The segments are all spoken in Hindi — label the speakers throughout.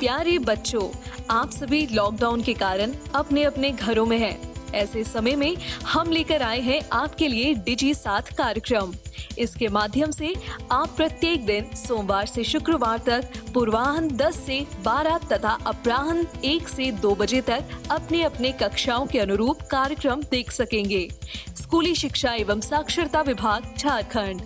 Speaker 1: प्यारे बच्चों, आप सभी लॉकडाउन के कारण अपने अपने घरों में हैं। ऐसे समय में हम लेकर आए हैं आपके लिए डिजी साथ कार्यक्रम। इसके माध्यम से आप प्रत्येक दिन सोमवार से शुक्रवार तक पूर्वाह्न 10 से 12 तथा अपराह्न 1 से 2 बजे तक अपने अपने कक्षाओं के अनुरूप कार्यक्रम देख सकेंगे। स्कूली शिक्षा एवं साक्षरता विभाग, झारखंड।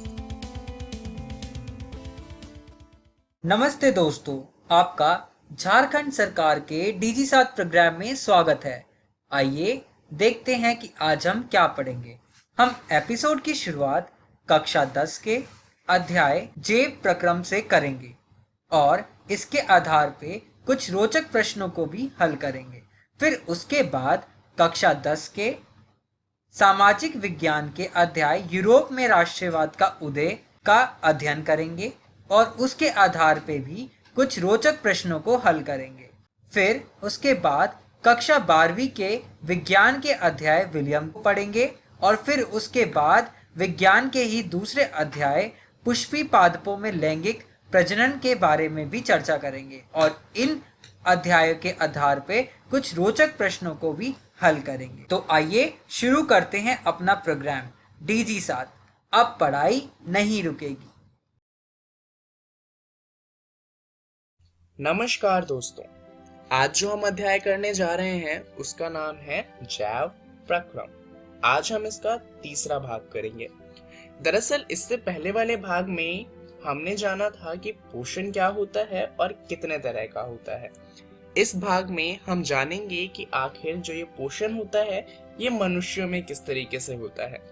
Speaker 2: नमस्ते दोस्तों, आपका झारखंड सरकार के डीजी साथ प्रोग्राम में स्वागत है। आइए देखते हैं कि आज हम क्या पढ़ेंगे। हम एपिसोड की शुरुआत कक्षा 10 के अध्याय जे प्रक्रम से करेंगे और इसके आधार पे कुछ रोचक प्रश्नों को भी हल करेंगे। फिर उसके बाद कक्षा 10 के सामाजिक विज्ञान के अध्याय यूरोप में राष्ट्रवाद का उदय का अध्ययन करेंगे और उसके आधार पे भी कुछ रोचक प्रश्नों को हल करेंगे। फिर उसके बाद कक्षा 12वीं के विज्ञान के अध्याय विलियम को पढ़ेंगे और फिर उसके बाद विज्ञान के ही दूसरे अध्याय पुष्पी पादपों में लैंगिक प्रजनन के बारे में भी चर्चा करेंगे और इन अध्यायों के आधार पे कुछ रोचक प्रश्नों को भी हल करेंगे। तो आइए शुरू करते हैं अपना प्रोग्राम डीजी साथ। अब पढ़ाई नहीं रुकेगी।
Speaker 3: नमस्कार दोस्तों, आज जो हम अध्याय करने जा रहे हैं उसका नाम है जैव प्रक्रम। आज हम इसका तीसरा भाग करेंगे। दरअसल इससे पहले वाले भाग में हमने जाना था कि पोषण क्या होता है और कितने तरह का होता है। इस भाग में हम जानेंगे कि आखिर जो ये पोषण होता है ये मनुष्यों में किस तरीके से होता है।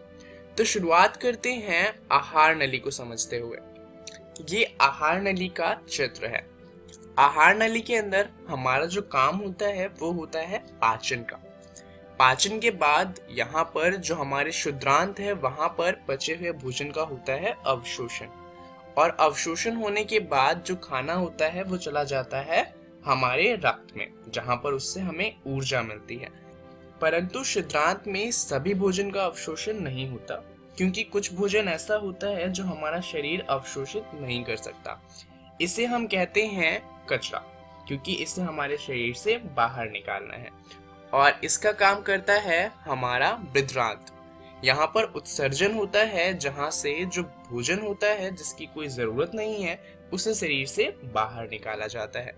Speaker 3: तो शुरुआत करते हैं आहार नली को समझते हुए। ये आहार नली का चित्र है। आहार नली के अंदर हमारा जो काम होता है वो होता है पाचन का। पाचन के बाद यहाँ पर जो हमारे शुद्रांत है वहां पर बचे हुए भोजन का होता है अवशोषण, और अवशोषण होने के बाद जो खाना होता है वो चला जाता है हमारे रक्त में, जहां पर उससे हमें ऊर्जा मिलती है। परंतु शुद्रांत में सभी भोजन का अवशोषण नहीं होता, क्योंकि कुछ भोजन ऐसा होता है जो हमारा शरीर अवशोषित नहीं कर सकता। इसे हम कहते हैं कचरा, क्योंकि इसे हमारे शरीर से बाहर निकालना है। और इसका काम करता है हमारा बृहद्रांत। यहाँ पर उत्सर्जन होता है, जहाँ से जो भोजन होता है जिसकी कोई जरूरत नहीं है उसे शरीर से बाहर निकाला जाता है।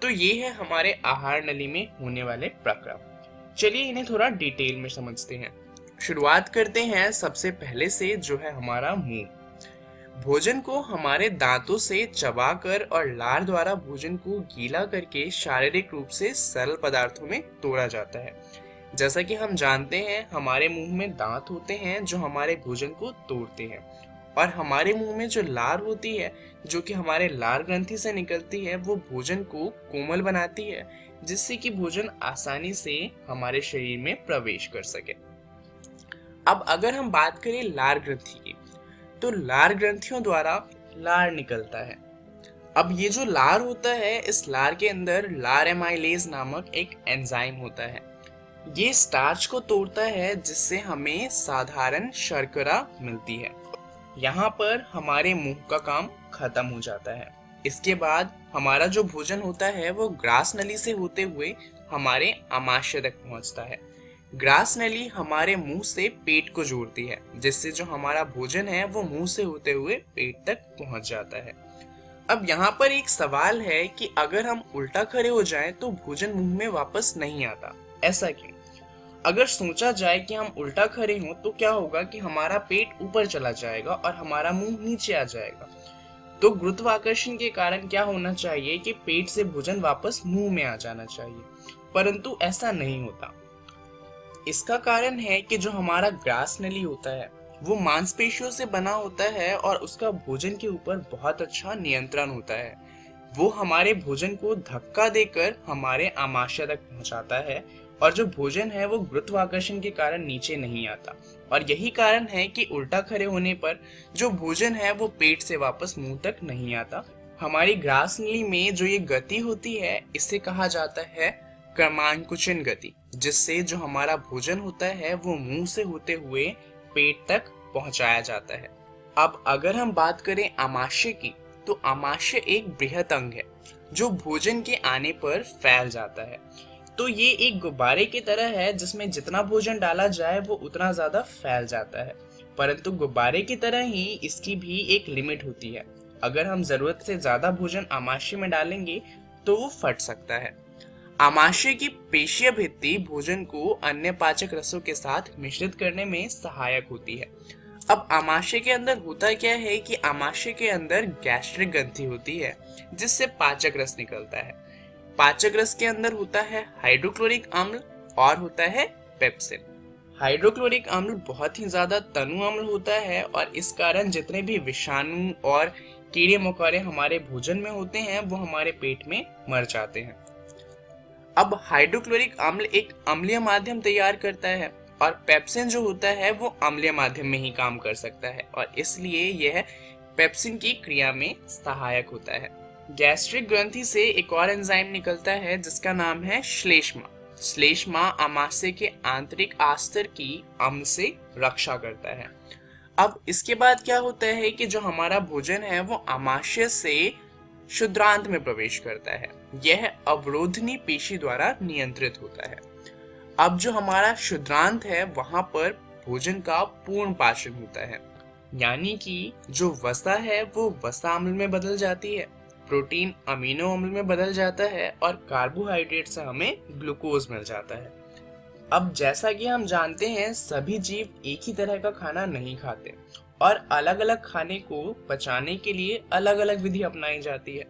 Speaker 3: तो ये है हमारे आहार नली में होने वाले प्रक्रम। चलिए इन्हें थोड़ा डिटेल में समझते हैं। शुरुआत करते हैं सबसे पहले से, जो है हमारा मुंह। भोजन को हमारे दांतों से चबाकर और लार द्वारा भोजन को गीला करके शारीरिक रूप से सरल पदार्थों में तोड़ा जाता है। जैसा कि हम जानते हैं हमारे मुंह में दांत होते हैं जो हमारे भोजन को तोड़ते हैं, और हमारे मुंह में जो लार होती है जो कि हमारे लार ग्रंथि से निकलती है वो भोजन को कोमल बनाती है, जिससे कि भोजन आसानी से हमारे शरीर में प्रवेश कर सके। अब अगर हम बात करें लार ग्रंथि की, तो लार ग्रंथियों द्वारा लार निकलता है। अब ये जो लार होता है, इस लार के अंदर लार एमाइलेज नामक एक एंजाइम होता है। ये स्टार्च को तोड़ता है, जिससे हमें साधारण शर्करा मिलती है। यहाँ पर हमारे मुंह का काम खत्म हो जाता है। इसके बाद हमारा जो भोजन होता है वो ग्रास नली से होते हुए हमारे आमाशय तक पहुँचता है। ग्रास नली हमारे मुंह से पेट को जोड़ती है, जिससे जो हमारा भोजन है वो मुंह से होते हुए पेट तक पहुंच जाता है। अब यहाँ पर एक सवाल है कि अगर हम उल्टा खड़े हो जाएं तो भोजन मुंह में वापस नहीं आता, ऐसा क्यों? अगर सोचा जाए कि हम उल्टा खड़े हों तो क्या होगा कि हमारा पेट ऊपर चला जाएगा और हमारा मुंह नीचे आ जाएगा। तो गुरुत्वाकर्षण के कारण क्या होना चाहिए कि पेट से भोजन वापस मुंह में आ जाना चाहिए, परंतु ऐसा नहीं होता। इसका कारण है कि जो हमारा ग्रास नली होता है वो मांसपेशियों से बना होता है और उसका भोजन के ऊपर बहुत अच्छा नियंत्रण होता है। वो हमारे भोजन को धक्का देकर हमारे आमाशय तक पहुंचाता है, और जो भोजन है वो गुरुत्वाकर्षण के कारण नीचे नहीं आता। और यही कारण है कि उल्टा खड़े होने पर जो भोजन है वो पेट से वापस मुंह तक नहीं आता। हमारी ग्रास नली में जो ये गति होती है इसे कहा जाता है क्रमांकुचन गति, जिससे जो हमारा भोजन होता है वो मुंह से होते हुए पेट तक पहुंचाया जाता है। अब अगर हम बात करें आमाशय की, तो आमाशय एक बृहत अंग है। जो भोजन के आने पर फैल जाता है। तो ये एक गुब्बारे की तरह है जिसमें जितना भोजन डाला जाए वो उतना ज्यादा फैल जाता है, परंतु गुब्बारे की तरह ही इसकी भी एक लिमिट होती है। अगर हम जरूरत से ज्यादा भोजन आमाशय में डालेंगे तो वो फट सकता है। आमाशय की पेशीय भित्ति भोजन को अन्य पाचक रसों के साथ मिश्रित करने में सहायक होती है। अब आमाशय के अंदर होता क्या है कि आमाशय के अंदर गैस्ट्रिक ग्रंथि होती है जिससे पाचक रस निकलता है। पाचक रस के अंदर होता है हाइड्रोक्लोरिक अम्ल और होता है पेप्सिन। हाइड्रोक्लोरिक अम्ल बहुत ही ज्यादा तनु अम्ल होता है और इस कारण जितने भी विषाणु और कीड़े मकोड़े हमारे भोजन में होते हैं वो हमारे पेट में मर जाते हैं। अब हाइड्रोक्लोरिक अम्ल एक अम्लीय माध्यम तैयार करता है और पेप्सिन जो होता है वो अम्लीय माध्यम में ही काम कर सकता है और इसलिए यह पेप्सिन की क्रिया में सहायक होता है। गैस्ट्रिक ग्रंथि से एक और एंजाइम निकलता है जिसका नाम है श्लेष्मा। श्लेष्मा आमाशय के आंतरिक आस्तर की अम्ल से रक्षा करता है। अब इसके बाद क्या होता है कि जो हमारा भोजन है वो आमाशय से क्षुद्रांत में प्रवेश करता है। यह अवरोधनी पेशी द्वारा नियंत्रित होता है। अब जो हमारा क्षुद्रांत है वहां पर भोजन का पूर्ण पाचन होता है, यानी कि जो वसा है वो वसा अम्ल में बदल जाती है, प्रोटीन अमीनो अम्ल में बदल जाता है और कार्बोहाइड्रेट से हमें ग्लूकोज मिल जाता है। अब जैसा कि हम जानते हैं सभी जीव एक ही तरह का खाना नहीं खाते और अलग अलग खाने को पचाने के लिए अलग अलग विधि अपनाई जाती है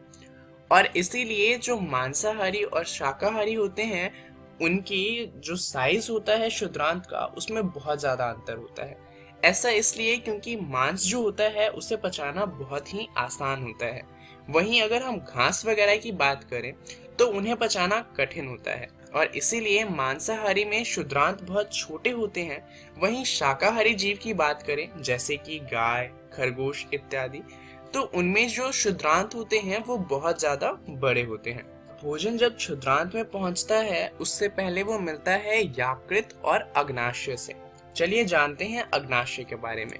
Speaker 3: और इसीलिए जो मांसाहारी और शाकाहारी होते हैं उनकी जो साइज होता है क्षुद्रांत का उसमें बहुत ज्यादा अंतर होता है। ऐसा इसलिए क्योंकि मांस जो होता है उसे पचाना बहुत ही आसान होता है, वहीं अगर हम घास वगैरह की बात करें तो उन्हें पचाना कठिन होता है और इसीलिए मांसाहारी में क्षुद्रांत बहुत छोटे होते हैं। वहीं शाकाहारी जीव की बात करें जैसे कि गाय, खरगोश इत्यादि, तो उनमें जो क्षुद्रांत होते हैं वो बहुत ज्यादा बड़े होते हैं। भोजन जब क्षुद्रांत में पहुंचता है उससे पहले वो मिलता है यकृत और अग्नाशय से। चलिए जानते हैं अग्नाशय के बारे में।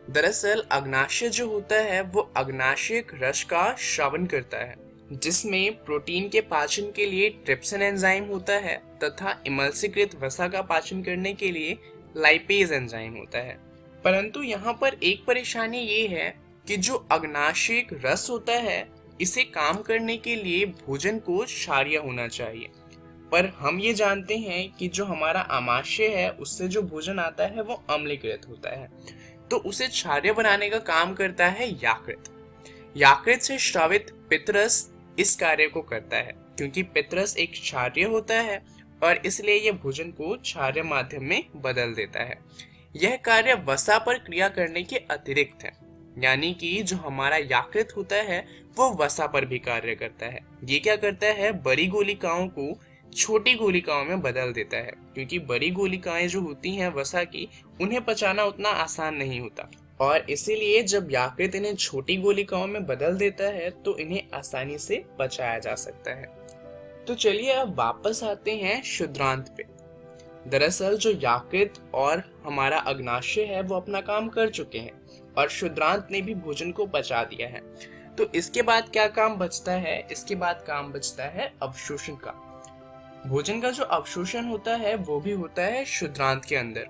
Speaker 3: दरअसल अग्नाशय जो होता है वो अग्नाशयिक रस का श्रवण करता है जिसमें प्रोटीन के पाचन के लिए ट्रिप्सिन एंजाइम होता है तथा इमल्सीकृत वसा का पाचन करने के लिए लाइपेज एंजाइम होता है। परंतु यहाँ पर एक परेशानी ये है कि जो अग्नाशयिक रस होता है इसे काम करने के लिए भोजन को क्षारीय होना चाहिए, पर हम ये जानते हैं कि जो हमारा आमाशय है उससे जो भोजन आता है वो अम्लीकृत होता है, तो उसे क्षारीय बनाने का काम करता है यकृत। यकृत से स्रावित पित्तरस इस कार्य को करता है क्योंकि पित्तरस एक क्षारीय होता है और इसलिए यह भोजन को क्षारीय माध्यम में बदल देता है। यह कार्य वसा पर क्रिया करने के अतिरिक्त है, यानी कि जो हमारा यकृत होता है वो वसा पर भी कार्य करता है। ये क्या करता है, बड़ी गोलिकाओं को छोटी गोलिकाओं में बदल देता है क्योंकि बड़ी गोलिकाएं जो होती हैं वसा की उन्हें पचाना उतना आसान नहीं होता और इसीलिए जब यकृत इन्हें छोटी गोलिकाओं में बदल देता है तो इन्हें आसानी से पचाया जा सकता है। तो चलिए अब वापस आते हैं क्षुद्रांत पे। दरअसल जो यकृत और हमारा अग्नाशय है वो अपना काम कर चुके हैं और क्षुद्रांत ने भी भोजन को पचा दिया है। तो इसके बाद क्या काम बचता है, इसके बाद काम बचता है अवशोषण का। भोजन का जो अवशोषण होता है वो भी होता है क्षुद्रांत के अंदर।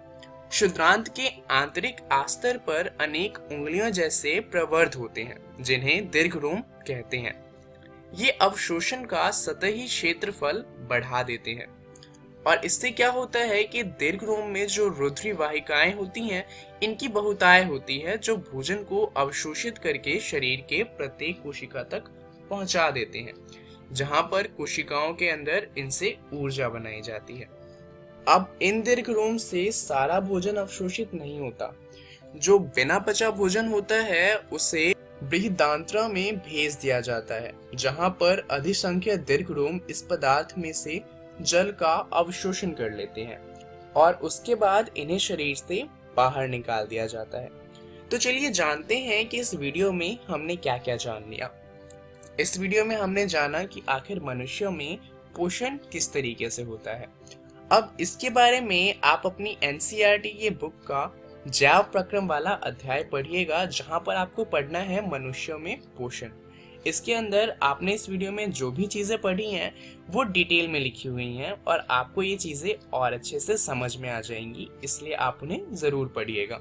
Speaker 3: क्षुद्रांत के आंतरिक आस्तर पर अनेक उंगलियों जैसे प्रवर्ध होते हैं जिन्हें दीर्घरोम कहते हैं। ये अवशोषण का सतही क्षेत्रफल बढ़ा देते हैं और इससे क्या होता है कि दीर्घरोम में जो रुधिर वाहिकाएं होती हैं इनकी बहुतायत होती है जो भोजन को अवशोषित करके शरीर के प्रत्येक कोशिका तक पहुंचा देते हैं, जहां पर कोशिकाओं के अंदर इनसे ऊर्जा बनाई जाती है। अब इन दीर्घरोम से सारा भोजन अवशोषित नहीं होता। जो बिना पचा भोजन होता है उसे बृहदांत्र में भेज दिया जाता है जहां पर अधिसंख्य दीर्घरोम इस पदार्थ में से जल का अवशोषण कर लेते हैं और उसके बाद इन्हें शरीर से बाहर निकाल दिया जाता है। तो चलिए जानते हैं कि इस वीडियो में हमने क्या क्या जान लिया। इस वीडियो में हमने जाना कि आखिर मनुष्यों में पोषण किस तरीके से होता है। अब इसके बारे में आप अपनी NCERT ये बुक का जैव प्रक्रम वाला अध्याय पढ़िएगा जहां पर आपको पढ़ना है मनुष्यों में पोषण। इसके अंदर आपने इस वीडियो में जो भी चीज़ें पढ़ी हैं वो डिटेल में लिखी हुई हैं और आपको ये चीज़ें और अच्छे से समझ में आ जाएंगी, इसलिए आप उन्हें ज़रूर पढ़िएगा।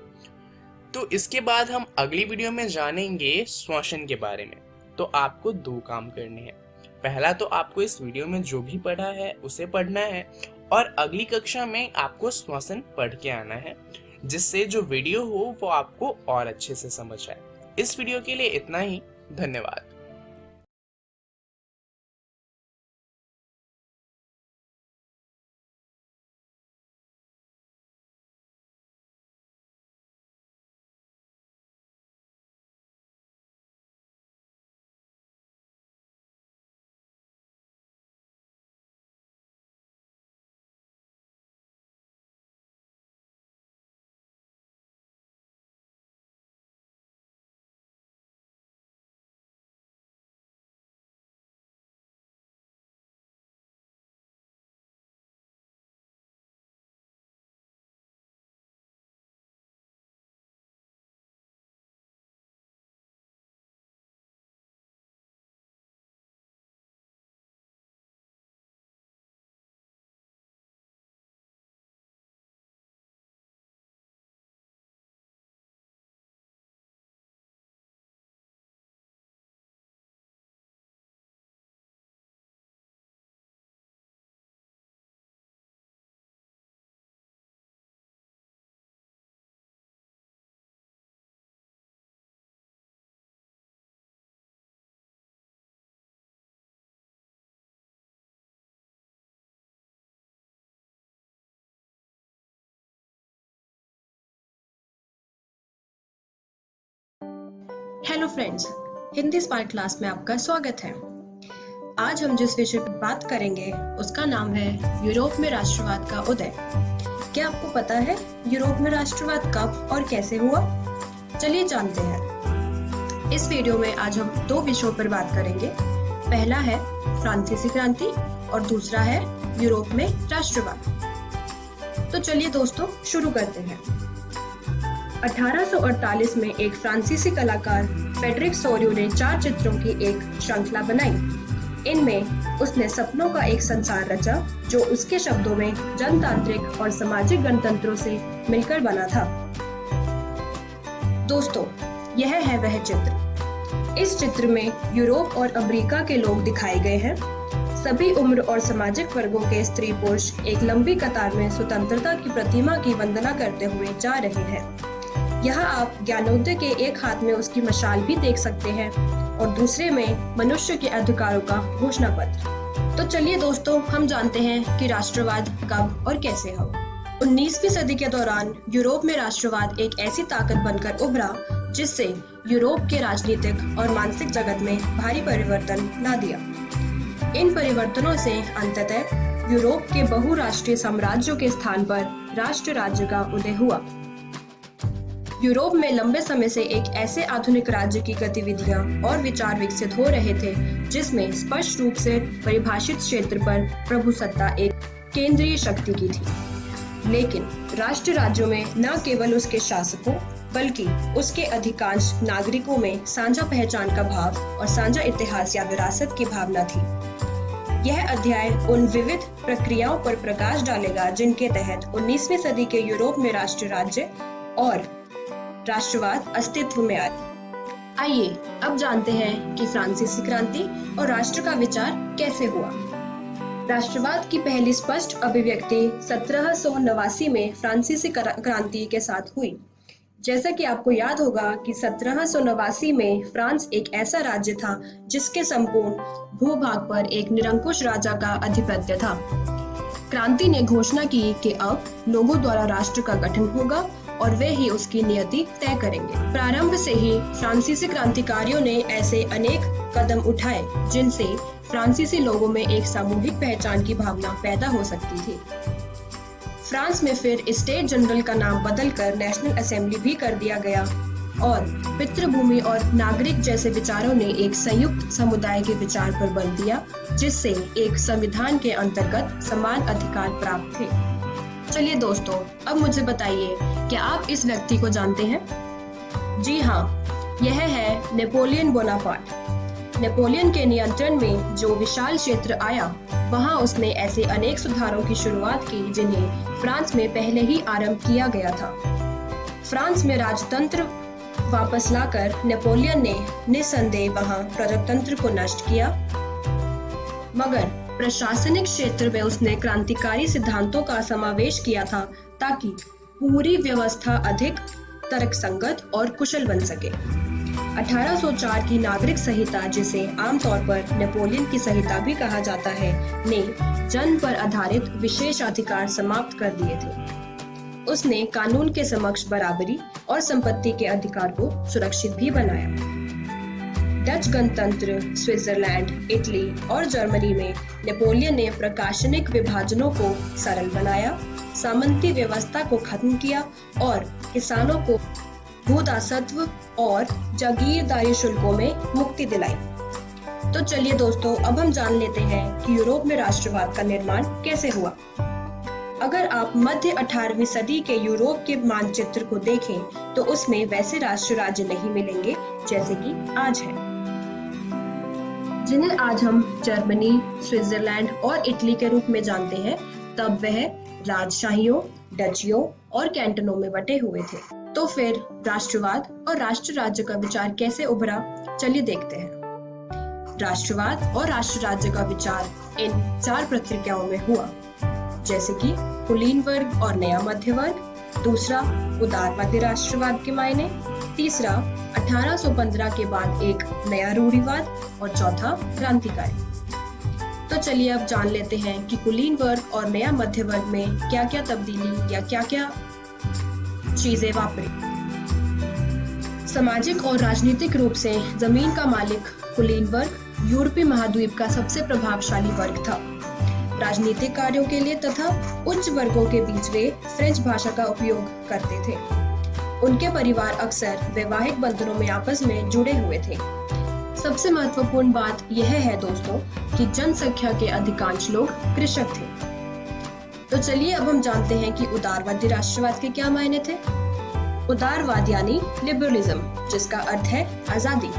Speaker 3: तो इसके बाद हम अगली वीडियो में जानेंगे श्वसन के बारे में। तो आपको 2 काम करने हैं। पहला तो आपको इस वीडियो में जो भी पढ़ा है उसे पढ़ना है और अगली कक्षा में आपको श्वसन पढ़ के आना है, जिससे जो वीडियो हो वो आपको और अच्छे से समझ आए। इस वीडियो के लिए इतना ही। धन्यवाद।
Speaker 4: Hello friends, Hindi smart class में आपका स्वागत है। आज हम जिस विषय पर बात करेंगे उसका नाम है यूरोप में राष्ट्रवाद का उदय। क्या आपको पता है यूरोप में राष्ट्रवाद कब और कैसे हुआ? चलिए जानते हैं। इस वीडियो में आज हम 2 विषयों पर बात करेंगे। पहला है फ्रांसीसी क्रांति और दूसरा है यूरोप में राष्ट्रवाद। तो चलिए दोस्तों शुरू करते हैं। 1848 में एक फ्रांसीसी कलाकार फ्रेडरिक सोरियो ने 4 चित्रों की एक श्रृंखला बनाई। इनमें उसने सपनों का एक संसार रचा जो उसके शब्दों में जनतांत्रिक और सामाजिक गणतंत्रों से मिलकर बना था। दोस्तों, यह है वह चित्र। इस चित्र में यूरोप और अमेरिका के लोग दिखाए गए हैं। सभी उम्र और सामाजिक वर्गों के स्त्री पुरुष एक लंबी कतार में स्वतंत्रता की प्रतिमा की वंदना करते हुए जा रहे हैं। यहाँ आप ज्ञानोदय के एक हाथ में उसकी मशाल भी देख सकते हैं और दूसरे में मनुष्य के अधिकारों का घोषणा पत्र। तो चलिए दोस्तों, हम जानते हैं कि राष्ट्रवाद कब और कैसे हुआ। 19वीं सदी के दौरान यूरोप में राष्ट्रवाद एक ऐसी ताकत बनकर उभरा जिससे यूरोप के राजनीतिक और मानसिक जगत में भारी परिवर्तन ला दिया। इन परिवर्तनों से अंततः यूरोप के बहुराष्ट्रीय साम्राज्यों के स्थान पर राष्ट्र राज्य का उदय हुआ। यूरोप में लंबे समय से एक ऐसे आधुनिक राज्य की गतिविधियां और विचार विकसित हो रहे थे जिसमें स्पष्ट रूप से परिभाषित क्षेत्र पर प्रभुसत्ता एक केंद्रीय शक्ति की थी। लेकिन राष्ट्र राज्यों में न केवल उसके शासकों बल्कि उसके अधिकांश नागरिकों में साझा पहचान का भाव और साझा इतिहास या विरासत की भावना थी। यह अध्याय उन विविध प्रक्रियाओं पर प्रकाश डालेगा जिनके तहत 19वीं सदी के यूरोप में राष्ट्र राज्य और राष्ट्रवाद अस्तित्व में आए। आइए अब जानते हैं कि फ्रांसीसी क्रांति और राष्ट्र का विचार कैसे हुआ। राष्ट्रवाद की पहली स्पष्ट अभिव्यक्ति 1789 में फ्रांसीसी क्रांति के साथ हुई। जैसा कि आपको याद होगा कि 1789 में फ्रांस एक ऐसा राज्य था जिसके संपूर्ण भूभाग पर एक निरंकुश राजा का आधिपत्य था। क्रांति ने घोषणा की कि अब लोगों द्वारा राष्ट्र का गठन होगा और वे ही उसकी नियति तय करेंगे। प्रारंभ से ही फ्रांसीसी क्रांतिकारियों ने ऐसे अनेक कदम उठाए जिनसे फ्रांसीसी लोगों में एक सामूहिक पहचान की भावना पैदा हो सकती थी। फ्रांस में फिर स्टेट जनरल का नाम बदलकर नेशनल असेंबली भी कर दिया गया और पितृभूमि और नागरिक जैसे विचारों ने एक संयुक्त समुदाय के विचार पर बल दिया जिससे एक संविधान के अंतर्गत समान अधिकार प्राप्त थे। चलिए दोस्तों, अब मुझे बताइए, क्या आप इस व्यक्ति को जानते हैं? जी हाँ, यह है नेपोलियन बोनापार्ट। नेपोलियन के नियंत्रण में जो विशाल क्षेत्र आया, वहां उसने ऐसे अनेक सुधारों की शुरुआत की जिन्हें फ्रांस में पहले ही आरंभ किया गया था। फ्रांस में राजतंत्र वापस लाकर नेपोलियन ने निस्संदेह वहां प्रजातंत्र को नष्ट किया, मगर प्रशासनिक क्षेत्र में उसने क्रांतिकारी सिद्धांतों का समावेश किया था ताकि पूरी व्यवस्था अधिक तर्कसंगत और कुशल बन सके। 1804 की नागरिक संहिता, जिसे आमतौर पर नेपोलियन की संहिता भी कहा जाता है, ने जन्म पर आधारित विशेष अधिकार समाप्त कर दिए थे। उसने कानून के समक्ष बराबरी और संपत्ति के अधिकार को सुरक्षित भी बनाया। डच गणतंत्र, स्विट्जरलैंड, इटली और जर्मनी में नेपोलियन ने प्रशासनिक विभाजनों को सरल बनाया, सामंती व्यवस्था को खत्म किया और किसानों को भूदासत्व और जागीरदारी शुल्कों में मुक्ति दिलाई। तो चलिए दोस्तों, अब हम जान लेते हैं कि यूरोप में राष्ट्रवाद का निर्माण कैसे हुआ। अगर आप मध्य 18वीं सदी के यूरोप के मानचित्र को देखें तो उसमें वैसे राष्ट्र राज्य नहीं मिलेंगे जैसे कि आज है, जिन्हें आज हम जर्मनी, स्विट्जरलैंड और इटली के रूप में जानते हैं। तब वह राजशाहियों, डचियों और कैंटनों में बटे हुए थे। तो फिर राष्ट्रवाद और राष्ट्र राज्य का विचार कैसे उभरा, चलिए देखते हैं। राष्ट्रवाद और राष्ट्र राज्य का विचार इन 4 प्रक्रियाओं में हुआ, जैसे कि कुलीन वर्ग और नया मध्य वर्ग, दूसरा उदारवादी राष्ट्रवाद के मायने, तीसरा 1815 के बाद एक नया रूढ़िवाद और चौथा क्रांतिकारी। तो चलिए अब जान लेते हैं कि कुलीन वर्ग और नया मध्य वर्ग में क्या क्या तब्दीली या क्या क्या चीजें वापरी। सामाजिक और राजनीतिक रूप से जमीन का मालिक कुलीन वर्ग यूरोपीय महाद्वीप का सबसे प्रभावशाली वर्ग था। राजनीतिक कार्यों के लिए तथा उच्च वर्गों के बीच वे फ्रेंच भाषा का उपयोग करते थे। उनके परिवार अक्सर वैवाहिक बंधनों में आपस में जुड़े हुए थे। सबसे महत्वपूर्ण बात यह है दोस्तों कि जनसंख्या के अधिकांश लोग कृषक थे। तो चलिए अब हम जानते हैं कि उदारवादी राष्ट्रवाद के क्या मायने थे। उदारवाद यानी लिबरलिज्म, जिसका अर्थ है आजादी।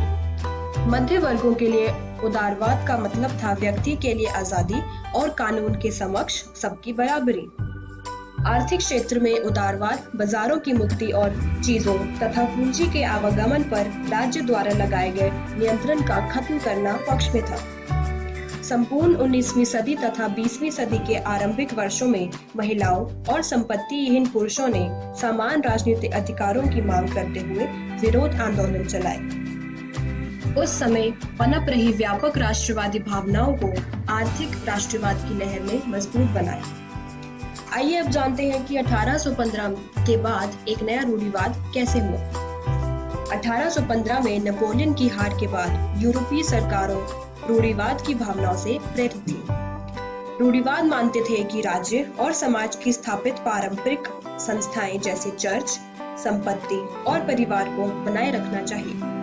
Speaker 4: मध्य वर्गों के लिए उदारवाद का मतलब था व्यक्ति के लिए आजादी और कानून के समक्ष सबकी बराबरी। आर्थिक क्षेत्र में उदारवाद बाजारों की मुक्ति और चीजों तथा पूंजी के आवागमन पर राज्य द्वारा लगाए गए नियंत्रण का खत्म करना पक्ष में था। संपूर्ण 19वीं सदी तथा 20वीं सदी के आरंभिक वर्षों में महिलाओं और संपत्तिहीन पुरुषों ने समान राजनीतिक अधिकारों की मांग करते हुए विरोध आंदोलन चलाए। उस समय पनप रही व्यापक राष्ट्रवादी भावनाओं को आर्थिक राष्ट्रवाद की लहर ने मजबूत बनाया। आइए अब जानते हैं कि 1815 के बाद एक नया रूढ़िवाद कैसे हुआ। 1815 में नेपोलियन की हार के बाद यूरोपीय सरकारों रूढ़िवाद की भावनाओं से प्रेरित थी। रूढ़िवाद मानते थे कि राज्य और समाज की स्थापित पारंपरिक संस्थाएं जैसे चर्च, संपत्ति और परिवार को बनाए रखना चाहिए।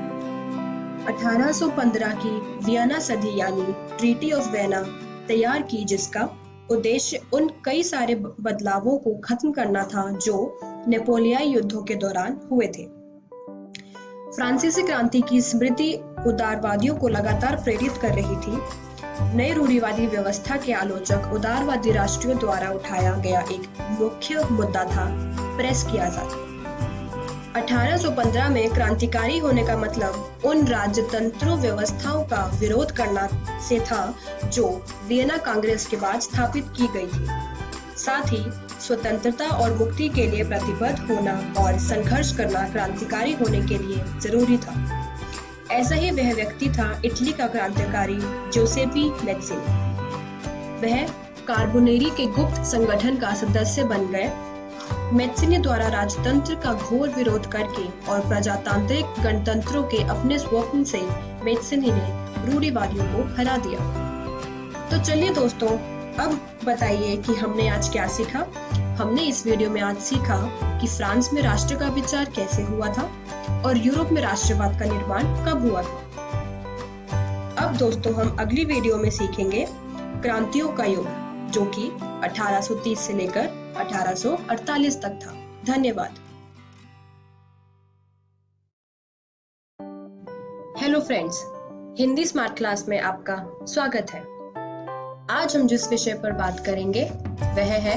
Speaker 4: 1815 की वियना संधि यानी ट्रीटी ऑफ वियना तैयार की, जिसका उद्देश्य उन कई सारे बदलावों को खत्म करना था जो नेपोलियाई युद्धों के दौरान हुए थे। फ्रांसीसी क्रांति की स्मृति उदारवादियों को लगातार प्रेरित कर रही थी। नई रूढ़िवादी व्यवस्था के आलोचक उदारवादी राष्ट्रियों द्वारा उठाया गया एक मुख्य मुद्दा था प्रेस की आजादी। 1815 में क्रांतिकारी होने का मतलब उन राजतंत्र व्यवस्थाओं का विरोध करना से था जो वियना कांग्रेस के बाद स्थापित की गई थी। साथ ही स्वतंत्रता और मुक्ति के लिए प्रतिबद्ध होना और संघर्ष करना क्रांतिकारी होने के लिए जरूरी था। ऐसा ही वह व्यक्ति था इटली का क्रांतिकारी जोसेपी मैत्सिनी। वह कार्बोनेरी के गुप्त संगठन का सदस्य बन गए। मैत्सिनी द्वारा राजतंत्र का घोर विरोध करके और प्रजातांत्रिक गणतंत्रों के अपने स्वप्न से मैत्सिनी ने रूढ़िवादियों को हरा दिया। तो चलिए दोस्तों, अब बताइए कि हमने आज क्या सीखा। हमने इस वीडियो में आज सीखा कि फ्रांस में राष्ट्र का विचार कैसे हुआ था और यूरोप में राष्ट्रवाद का निर्माण कब हुआ था। अब दोस्तों हम अगली वीडियो में सीखेंगे क्रांतियों का युग, जो कि 1830 से लेकर 1848 तक था। धन्यवाद। Hello friends, Hindi smart class में आपका स्वागत है। आज हम जिस विषय पर बात करेंगे वह है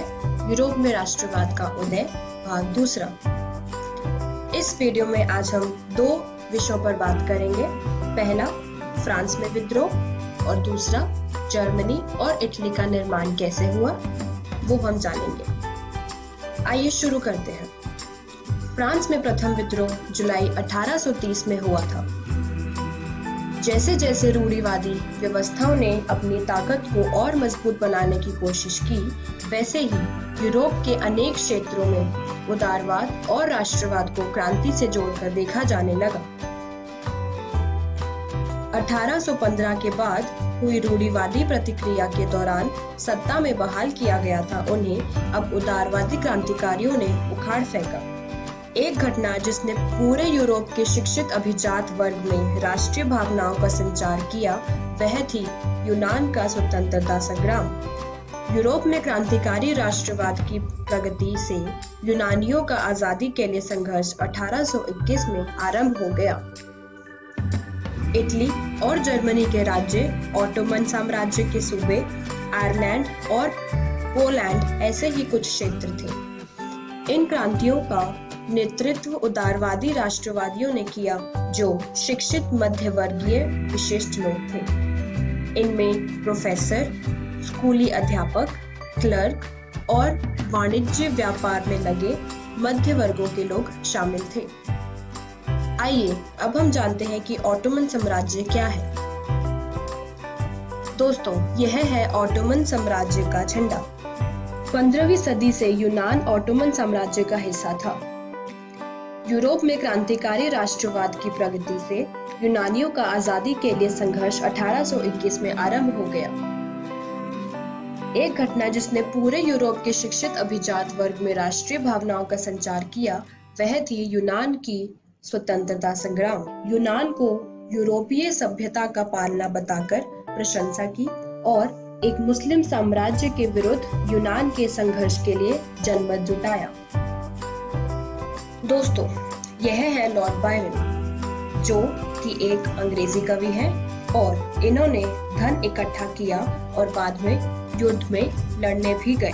Speaker 4: यूरोप में राष्ट्रवाद का उदय भाग दूसरा। इस वीडियो में आज हम दो विषयों पर बात करेंगे। पहला फ्रांस में विद्रोह और दूसरा जर्मनी और इटली का निर्माण कैसे हुआ वो हम जानेंगे। आइए शुरू करते हैं। फ्रांस में प्रथम विद्रोह जुलाई 1830 में हुआ था। जैसे जैसे रूढ़िवादी व्यवस्थाओं ने अपनी ताकत को और मजबूत बनाने की कोशिश की, वैसे ही यूरोप के अनेक क्षेत्रों में उदारवाद और राष्ट्रवाद को क्रांति से जोड़कर देखा जाने लगा। 1815 के बाद हुई रूढ़िवादी प्रतिक्रिया के दौरान सत्ता में बहाल किया गया था उन्हें अब उदारवादी क्रांतिकारियों ने उखाड़ फेंका। एक घटना जिसने पूरे यूरोप के शिक्षित अभिजात वर्ग में राष्ट्रीय भावनाओं का संचार किया वह थी यूनान का स्वतंत्रता संग्राम। यूरोप में क्रांतिकारी राष्ट्रवाद की प्रगति से यूनानियों का आजादी के लिए संघर्ष 1821 में आरंभ हो गया। इटली और जर्मनी के राज्य, ऑटोमन साम्राज्य के सूबे, आयरलैंड और पोलैंड ऐसे ही कुछ क्षेत्र थे। इन क्रांतियों का नेतृत्व उदारवादी राष्ट्रवादियों ने किया जो शिक्षित मध्यवर्गीय विशिष्ट लोग थे। इनमें प्रोफेसर, स्कूली अध्यापक, क्लर्क और वाणिज्य व्यापार में लगे मध्य वर्गों के लोग शामिल थे। आइए अब हम जानते हैं कि ऑटोमन साम्राज्य क्या है। दोस्तों, यह है ऑटोमन साम्राज्य का झंडा। 15वीं सदी से यूनान ऑटोमन साम्राज्य का हिस्सा था। यूरोप में क्रांतिकारी राष्ट्रवाद की प्रगति से यूनानियों का आजादी के लिए संघर्ष 1821 में आरंभ हो गया। एक घटना जिसने पूरे यूरोप के शिक्षित अभिजात वर्ग में राष्ट्रीय भावनाओं का संचार किया वह थी यूनान की स्वतंत्रता संग्राम। यूनान को यूरोपीय सभ्यता का पालना बताकर प्रशंसा की और एक मुस्लिम साम्राज्य के विरुद्ध यूनान के संघर्ष के लिए जनमत जुटाया। दोस्तों, यह है लॉर्ड बायरन, जो कि एक अंग्रेजी कवि है और इन्होंने धन इकट्ठा किया और बाद में युद्ध में लड़ने भी गए,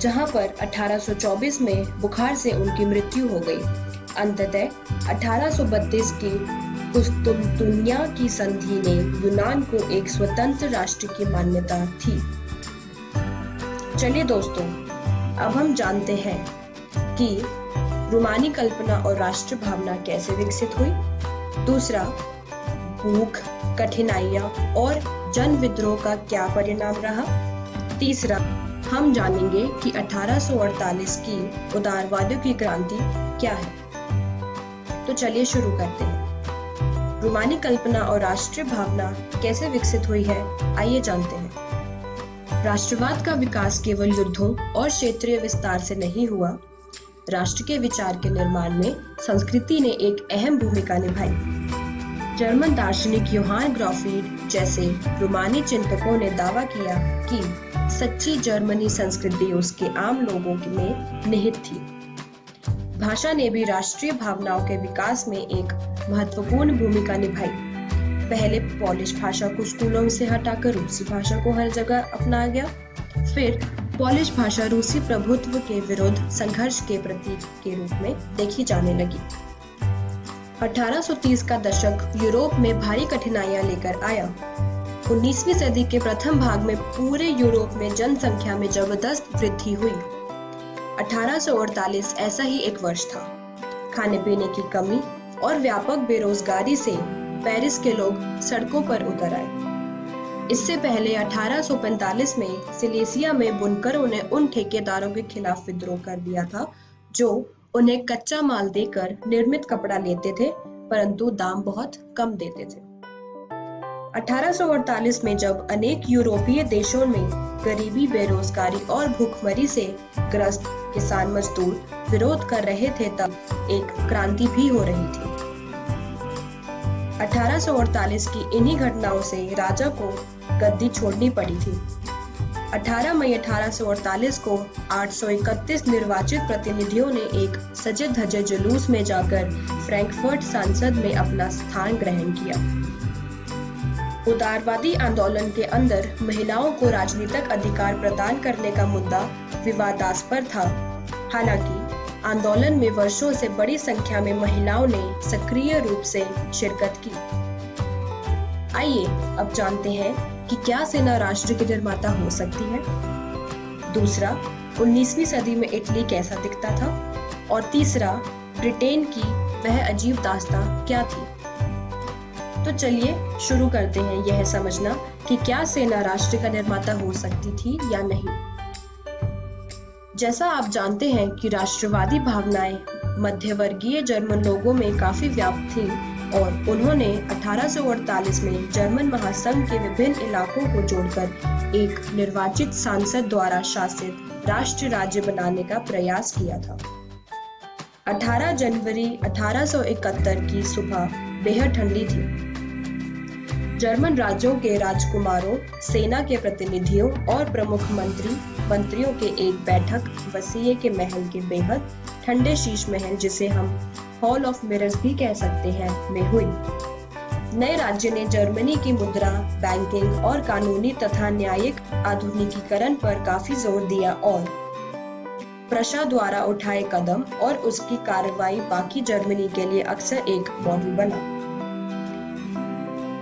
Speaker 4: जहां पर 1824 में बुखार से उनकी मृत्यु हो गई। अंततः 1832 की कुस्तुनतुनिया की संधि ने यूनान को एक स्वतंत्र राष्ट्र की मान्यता थी। चलिए दोस्तों, अब हम जानते हैं कि रोमानी कल्पना और राष्ट्र भावना कैसे विकसित हुई। दूसरा, भूख, कठिनाइयां और जन विद्रोह का क्या परिणाम रहा। तीसरा, हम जानेंगे कि 1848 की उदारवादियों की क्रांति क्या है। तो चलिए शुरू करते हैं। रोमानी कल्पना और राष्ट्रीय भावना कैसे विकसित हुई है, आइए जानते हैं। राष्ट्रवाद का विकास केवल युद्धों और क्षेत्रीय विस्तार से नहीं हुआ। राष्ट्र के विचार के निर्माण में संस्कृति ने एक अहम भूमिका निभाई। जर्मन दार्शनिक योहान ग्रॉफीड जैसे रोमानी चिंतकों ने दावा किया कि सच्ची जर्मनी संस्कृति उसके आम लोगों में निहित थी। भाषा ने भी राष्ट्रीय भावनाओं के विकास में एक महत्वपूर्ण भूमिका निभाई। पहले पॉलिश भाषा को स्कूलों से हटाकर रूसी भाषा को हर जगह अपनाया गया। फिर पॉलिश भाषा रूसी प्रभुत्व के विरुद्ध संघर्ष के प्रतीक के रूप में देखी जाने लगी। 1830 का दशक यूरोप में भारी कठिनाइयां लेकर आया। 19वीं सदी के प्रथम भाग में पूरे यूरोप में जनसंख्या में जबरदस्त वृद्धि हुई। 1848 ऐसा ही एक वर्ष था। खाने पीने की कमी और व्यापक बेरोजगारी से पेरिस के लोग सड़कों पर उतर आए। इससे पहले 1845 में सिलेसिया में बुनकरों ने उन ठेकेदारों के खिलाफ विद्रोह कर दिया था जो उन्हें कच्चा माल देकर निर्मित कपड़ा लेते थे, परंतु दाम बहुत कम देते थे। 1848 में जब अनेक यूरोपीय देशों में गरीबी, बेरोजगारी और भूखमरी से ग्रस्त किसान मजदूर विरोध कर रहे थे, तब एक क्रांति भी हो रही थी। 1848 की इन्हीं घटनाओं से राजा को गद्दी छोड़नी पड़ी थी। 18 मई 1848 को 831 निर्वाचित प्रतिनिधियों ने एक सजे धजे जुलूस में जाकर फ्रैंकफर्ट संसद में अपना स्थान ग्रहण किया। उदारवादी आंदोलन के अंदर महिलाओं को राजनीतिक अधिकार प्रदान करने का मुद्दा विवादास्पद था। हालांकि आंदोलन में वर्षों से बड़ी संख्या में महिलाओं ने सक्रिय रूप से शिरकत की। आइए अब जानते हैं कि क्या सेना राष्ट्र की निर्माता हो सकती है। दूसरा, 19वीं सदी में इटली कैसा दिखता था, और तीसरा, ब्रिटेन की वह अजीब दास्तां क्या थी। तो चलिए शुरू करते हैं यह समझना कि क्या सेना राष्ट्र का निर्माता हो सकती थी या नहीं। जैसा आप जानते हैं कि राष्ट्रवादी भावनाएं मध्यवर्गीय जर्मन लोगों में काफी व्याप्त थीं और उन्होंने 1848 में जर्मन महासंघ के विभिन्न इलाकों को जोड़कर एक निर्वाचित सांसद द्वारा शासित राष्ट्र राज्य बनाने का प्रयास किया था। 18 जनवरी 1871 की सुबह बेहद ठंडी थी। जर्मन राज्यों के राजकुमारों, सेना के प्रतिनिधियों और प्रमुख मंत्रियों के एक बैठक वसीये के महल के बेहद ठंडे शीश महल, जिसे हम हॉल ऑफ मिरर्स भी कह सकते हैं, में हुई। नए राज्य ने जर्मनी की मुद्रा, बैंकिंग और कानूनी तथा न्यायिक आधुनिकीकरण पर काफी जोर दिया और प्रशा द्वारा उठाए कदम और उसकी कार्रवाई बाकी जर्मनी के लिए अक्सर एक मॉडल बना।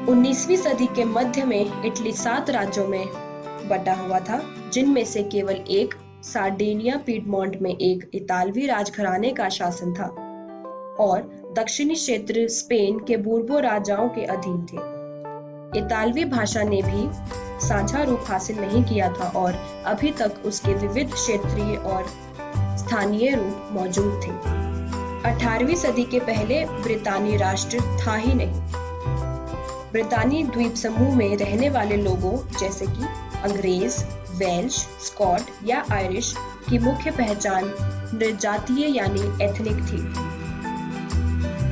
Speaker 4: 19वीं सदी के मध्य में इटली 7 राज्यों में बटा हुआ था, जिनमें से केवल एक सार्डिनिया पीडमोंट में एक इतालवी राजघराने का शासन था और दक्षिणी क्षेत्र स्पेन के बूर्बो राजाओं के अधीन थे। इतालवी भाषा ने भी साझा रूप हासिल नहीं किया था और अभी तक उसके विविध क्षेत्रीय और स्थानीय रूप मौजूद थे। 18वीं सदी के पहले ब्रितानी राष्ट्र था ही नहीं। ब्रितानी द्वीप समूह में रहने वाले लोगों जैसे कि अंग्रेज, वेल्श, स्कॉट या आयरिश की मुख्य पहचान निर्जातीय यानी एथनिक थी।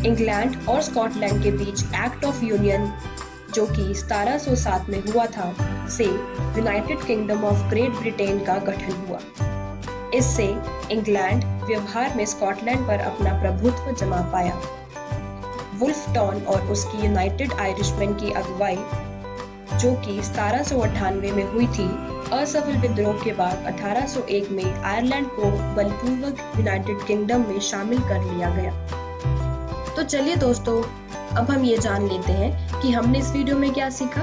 Speaker 4: इंग्लैंड और स्कॉटलैंड के बीच एक्ट ऑफ यूनियन, जो कि 1707 में हुआ था, से United kingdom of great Britain का गठन हुआ। इससे इंग्लैंड व्यवहार में स्कॉटलैंड पर अपना प्रभुत्व जमा पाया। वुल्फ टाउन और उसकी यूनाइटेड आयरिशमैन की अगुवाई, जो कि 1798 में हुई थी, असफल विद्रोह के बाद 1801 में आयरलैंड को बलपूर्वक यूनाइटेड किंगडम में शामिल कर लिया गया। तो चलिए दोस्तों, अब हम ये जान लेते हैं कि हमने इस वीडियो में क्या सीखा।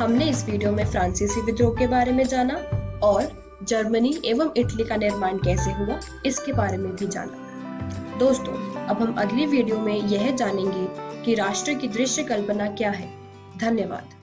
Speaker 4: हमने इस वीडियो में फ्रांसीसी विद्रोह के बारे में जाना और जर्मनी एवं इटली का निर्माण कैसे हुआ, इसके बारे में भी जाना। दोस्तों, अब हम अगली वीडियो में यह जानेंगे कि राष्ट्र की दृश्य कल्पना क्या है। धन्यवाद।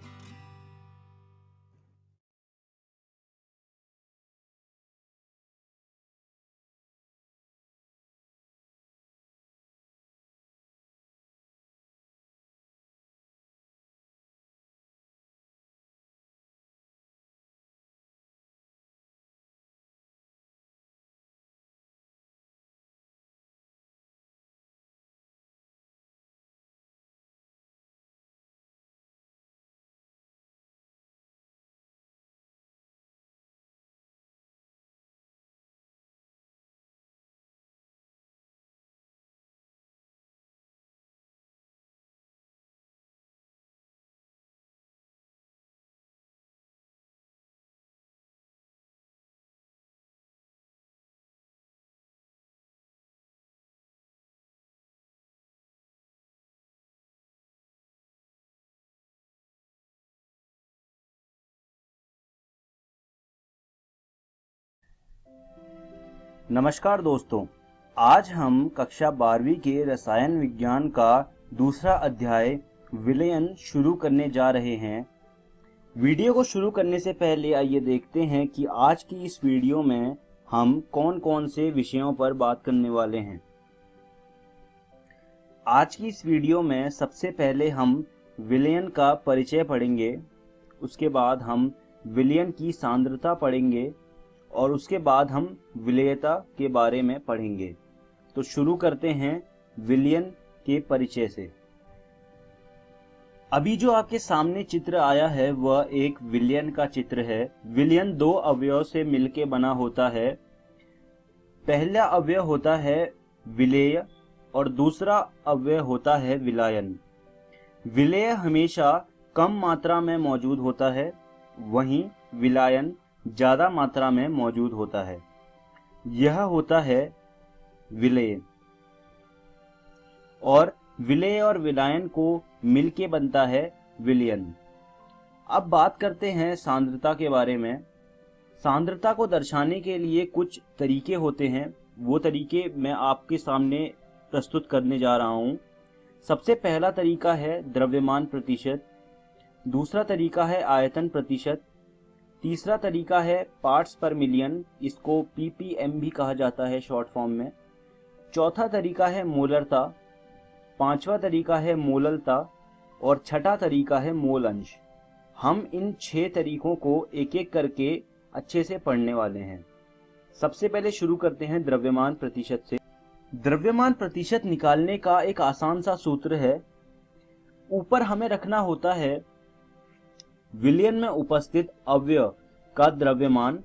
Speaker 5: नमस्कार दोस्तों, आज हम कक्षा 12वीं के रसायन विज्ञान का दूसरा अध्याय विलयन शुरू करने जा रहे हैं। वीडियो को शुरू करने से पहले आइए देखते हैं कि आज की इस वीडियो में हम कौन कौन से विषयों पर बात करने वाले हैं। आज की इस वीडियो में सबसे पहले हम विलयन का परिचय पढ़ेंगे, उसके बाद हम विलयन की सांद्रता पढ़ेंगे और उसके बाद हम विलेयता के बारे में पढ़ेंगे। तो शुरू करते हैं विलयन के परिचय से। अभी जो आपके सामने चित्र आया है वह एक विलयन का चित्र है। विलयन 2 अवयव से मिलकर बना होता है। पहला अवयव होता है विलेय और दूसरा अवयव होता है विलायन। विलेय हमेशा कम मात्रा में मौजूद होता है, वहीं विलायन ज़्यादा मात्रा में मौजूद होता है। यह होता है विलेय, और विलेय और विलायन को मिलके बनता है विलयन। अब बात करते हैं सांद्रता के बारे में। सांद्रता को दर्शाने के लिए कुछ तरीके होते हैं, वो तरीके मैं आपके सामने प्रस्तुत करने जा रहा हूँ। सबसे पहला तरीका है द्रव्यमान प्रतिशत, दूसरा तरीका है आयतन प्रतिशत, तीसरा तरीका है पार्ट्स पर मिलियन, इसको ppm भी कहा जाता है शॉर्ट फॉर्म में, चौथा तरीका है मोलरता, पांचवा तरीका है मोललता और छठा तरीका है मोल अंश। हम इन 6 तरीकों को एक एक करके अच्छे से पढ़ने वाले हैं। सबसे पहले शुरू करते हैं द्रव्यमान प्रतिशत से। द्रव्यमान प्रतिशत निकालने का एक आसान सा सूत्र है। ऊपर हमें रखना होता है विलयन में उपस्थित अवयव का द्रव्यमान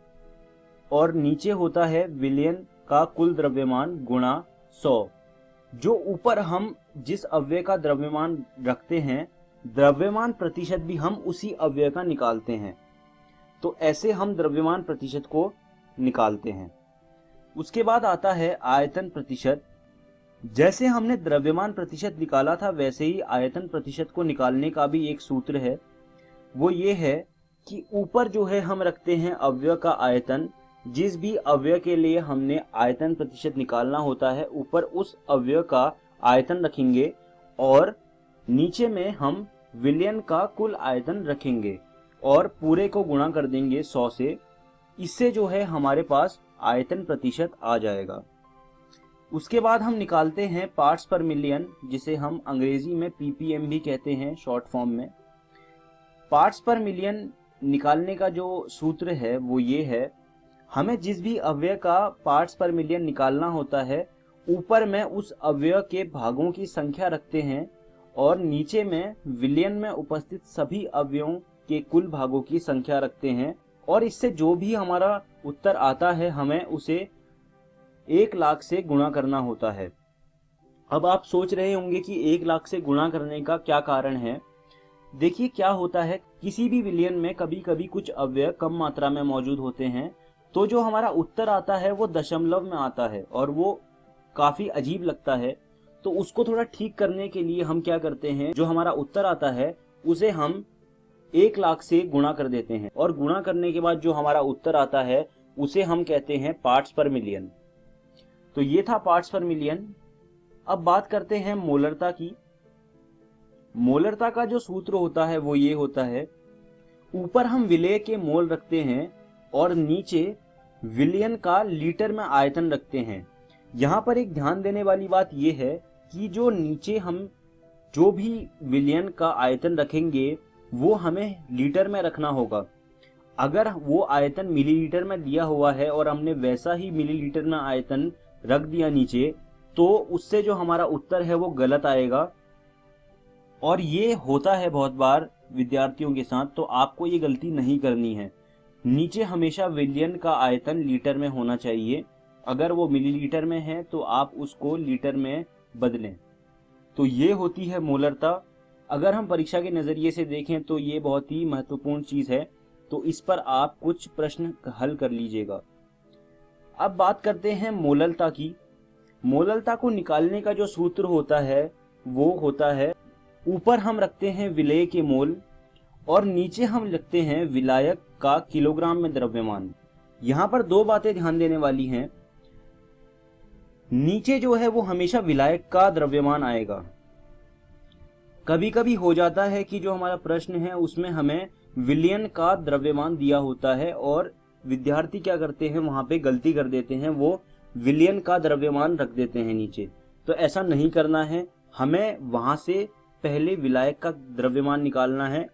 Speaker 5: और नीचे होता है विलयन का कुल द्रव्यमान गुणा 100। जो ऊपर हम जिस अवयव का द्रव्यमान रखते हैं, द्रव्यमान प्रतिशत भी हम उसी अवयव का निकालते हैं। तो ऐसे हम द्रव्यमान प्रतिशत को निकालते हैं। उसके बाद आता है आयतन प्रतिशत। जैसे हमने द्रव्यमान प्रतिशत निकाला था, वैसे ही आयतन प्रतिशत को निकालने का भी एक सूत्र है। वो ये है कि ऊपर जो है हम रखते हैं अवयव का आयतन। जिस भी अवयव के लिए हमने आयतन प्रतिशत निकालना होता है, ऊपर उस अवयव का आयतन रखेंगे और नीचे में हम विलयन का कुल आयतन रखेंगे और पूरे को गुणा कर देंगे 100 से। इससे जो है हमारे पास आयतन प्रतिशत आ जाएगा। उसके बाद हम निकालते हैं पार्ट्स पर मिलियन, जिसे हम अंग्रेजी में ppm भी कहते हैं शॉर्ट फॉर्म में। पार्ट्स पर मिलियन निकालने का जो सूत्र है वो ये है, हमें जिस भी अवयव का पार्ट्स पर मिलियन निकालना होता है, ऊपर में उस अवयव के भागों की संख्या रखते हैं और नीचे में विलयन में उपस्थित सभी अवयवों के कुल भागों की संख्या रखते हैं और इससे जो भी हमारा उत्तर आता है हमें उसे 1 लाख से गुणा करना होता है। अब आप सोच रहे होंगे कि 1 लाख से गुणा करने का क्या कारण है। देखिए क्या होता है, किसी भी विलयन में कभी कभी कुछ अवयव कम मात्रा में मौजूद होते हैं, तो जो हमारा उत्तर आता है वो दशमलव में आता है और वो काफी अजीब लगता है। तो उसको थोड़ा ठीक करने के लिए हम क्या करते हैं, जो हमारा उत्तर आता है उसे हम 1 लाख से गुणा कर देते हैं और गुणा करने के बाद जो हमारा उत्तर आता है उसे हम कहते हैं पार्ट्स पर मिलियन। तो ये था पार्ट्स पर मिलियन। अब बात करते हैं मोलरता की। मोलरता का जो सूत्र होता है वो ये होता है, ऊपर हम विलेय के मोल रखते हैं और नीचे विलयन का लीटर में आयतन रखते हैं। यहाँ पर एक ध्यान देने वाली बात ये है कि जो नीचे हम जो भी विलयन का आयतन रखेंगे वो हमें लीटर में रखना होगा। अगर वो आयतन मिलीलीटर में दिया हुआ है और हमने वैसा ही मिलीलीटर में आयतन रख दिया नीचे, तो उससे जो हमारा उत्तर है वो गलत आएगा। और ये होता है बहुत बार विद्यार्थियों के साथ, तो आपको ये गलती नहीं करनी है। नीचे हमेशा विलयन का आयतन लीटर में होना चाहिए। अगर वो मिलीलीटर में है तो आप उसको लीटर में बदलें। तो ये होती है मोलरता। अगर हम परीक्षा के नज़रिए से देखें तो ये बहुत ही महत्वपूर्ण चीज़ है, तो इस पर आप कुछ प्रश्न हल कर लीजिएगा। अब बात करते हैं मोललता की। मोललता को निकालने का जो सूत्र होता है वो होता है, ऊपर हम रखते हैं विलेय के मोल और नीचे हम लिखते हैं विलायक का किलोग्राम में द्रव्यमान। यहाँ पर 2 बातें ध्यान देने वाली हैं। नीचे जो है वो हमेशा विलायक का द्रव्यमान आएगा। कभी कभी हो जाता है कि जो हमारा प्रश्न है उसमें हमें विलयन का द्रव्यमान दिया होता है और विद्यार्थी क्या करते हैं, वहां पे गलती कर देते हैं, वो विलयन का द्रव्यमान रख देते हैं नीचे। तो ऐसा नहीं करना है, हमें वहां से पहले विलायक का द्रव्यमान निकालना है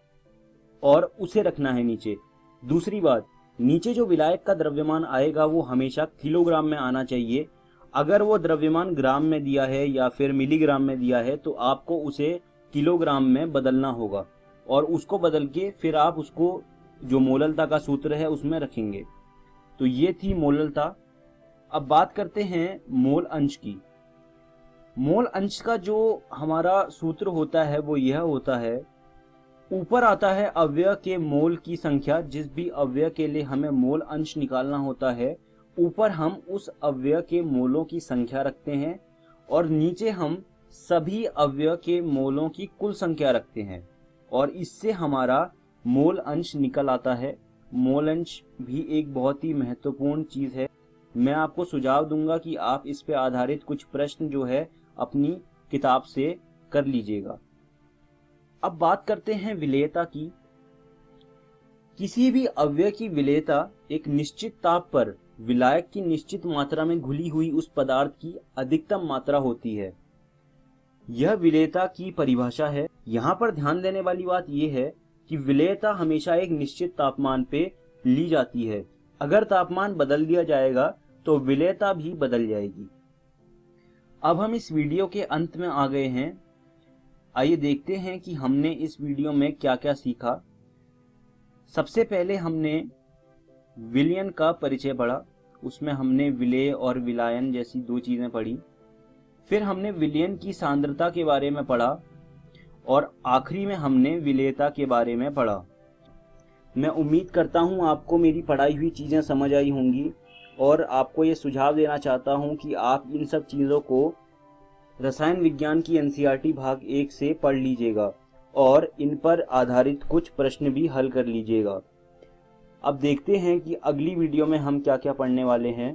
Speaker 5: और उसे रखना है नीचे। दूसरी बात, नीचे जो विलायक का द्रव्यमान आएगा वो हमेशा किलोग्राम में आना चाहिए। अगर वो द्रव्यमान ग्राम में दिया है या फिर मिलीग्राम में दिया है तो आपको उसे किलोग्राम में बदलना होगा और उसको बदल के फिर आप उसको जो मोललता का सूत्र है उसमें रखेंगे। तो ये थी मोललता। अब बात करते हैं मोल अंश की। मोल अंश का जो हमारा सूत्र होता है वो यह होता है, ऊपर आता है अव्यय के मोल की संख्या। जिस भी अव्यय के लिए हमें मोल अंश निकालना होता है, ऊपर हम उस अव्यय के मोलों की संख्या रखते हैं और नीचे हम सभी अव्यय के मोलों की कुल संख्या रखते हैं और इससे हमारा मोल अंश निकल आता है। मोल अंश भी एक बहुत ही महत्वपूर्ण चीज है। मैं आपको सुझाव दूंगा कि आप इस पे आधारित कुछ प्रश्न जो है अपनी किताब से कर लीजिएगा। अब बात करते हैं विलेयता की। किसी भी अव्यय की विलेयता एक निश्चित ताप पर विलायक की निश्चित मात्रा में घुली हुई उस पदार्थ की अधिकतम मात्रा होती है। यह विलेयता की परिभाषा है। यहाँ पर ध्यान देने वाली बात यह है कि विलेयता हमेशा एक निश्चित तापमान पे ली जाती है। अगर तापमान बदल दिया जाएगा तो विलेयता भी बदल जाएगी। अब हम इस वीडियो के अंत में आ गए हैं। आइए देखते हैं कि हमने इस वीडियो में क्या क्या सीखा। सबसे पहले हमने विलयन का परिचय पढ़ा। उसमें हमने विलेय और विलायन जैसी दो चीजें पढ़ी। फिर हमने विलयन की सांद्रता के बारे में पढ़ा और आखिरी में हमने विलेयता के बारे में पढ़ा। मैं उम्मीद करता हूं आपको मेरी पढ़ाई हुई चीज़ें समझ आई होंगी और आपको ये सुझाव देना चाहता हूं कि आप इन सब चीज़ों को रसायन विज्ञान की एनसीईआरटी भाग 1 से पढ़ लीजिएगा और इन पर आधारित कुछ प्रश्न भी हल कर लीजिएगा। अब देखते हैं कि अगली वीडियो में हम क्या क्या पढ़ने वाले हैं।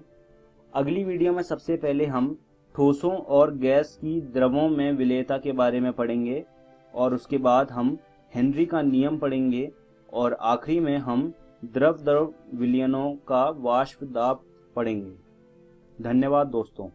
Speaker 5: अगली वीडियो में सबसे पहले हम ठोसों और गैस की द्रवों में विलेयता के बारे में पढ़ेंगे और उसके बाद हम हेनरी का नियम पढ़ेंगे और आखिरी में हम द्रव द्रव विलयनों का वाष्प दाब पढ़ेंगे। धन्यवाद दोस्तों।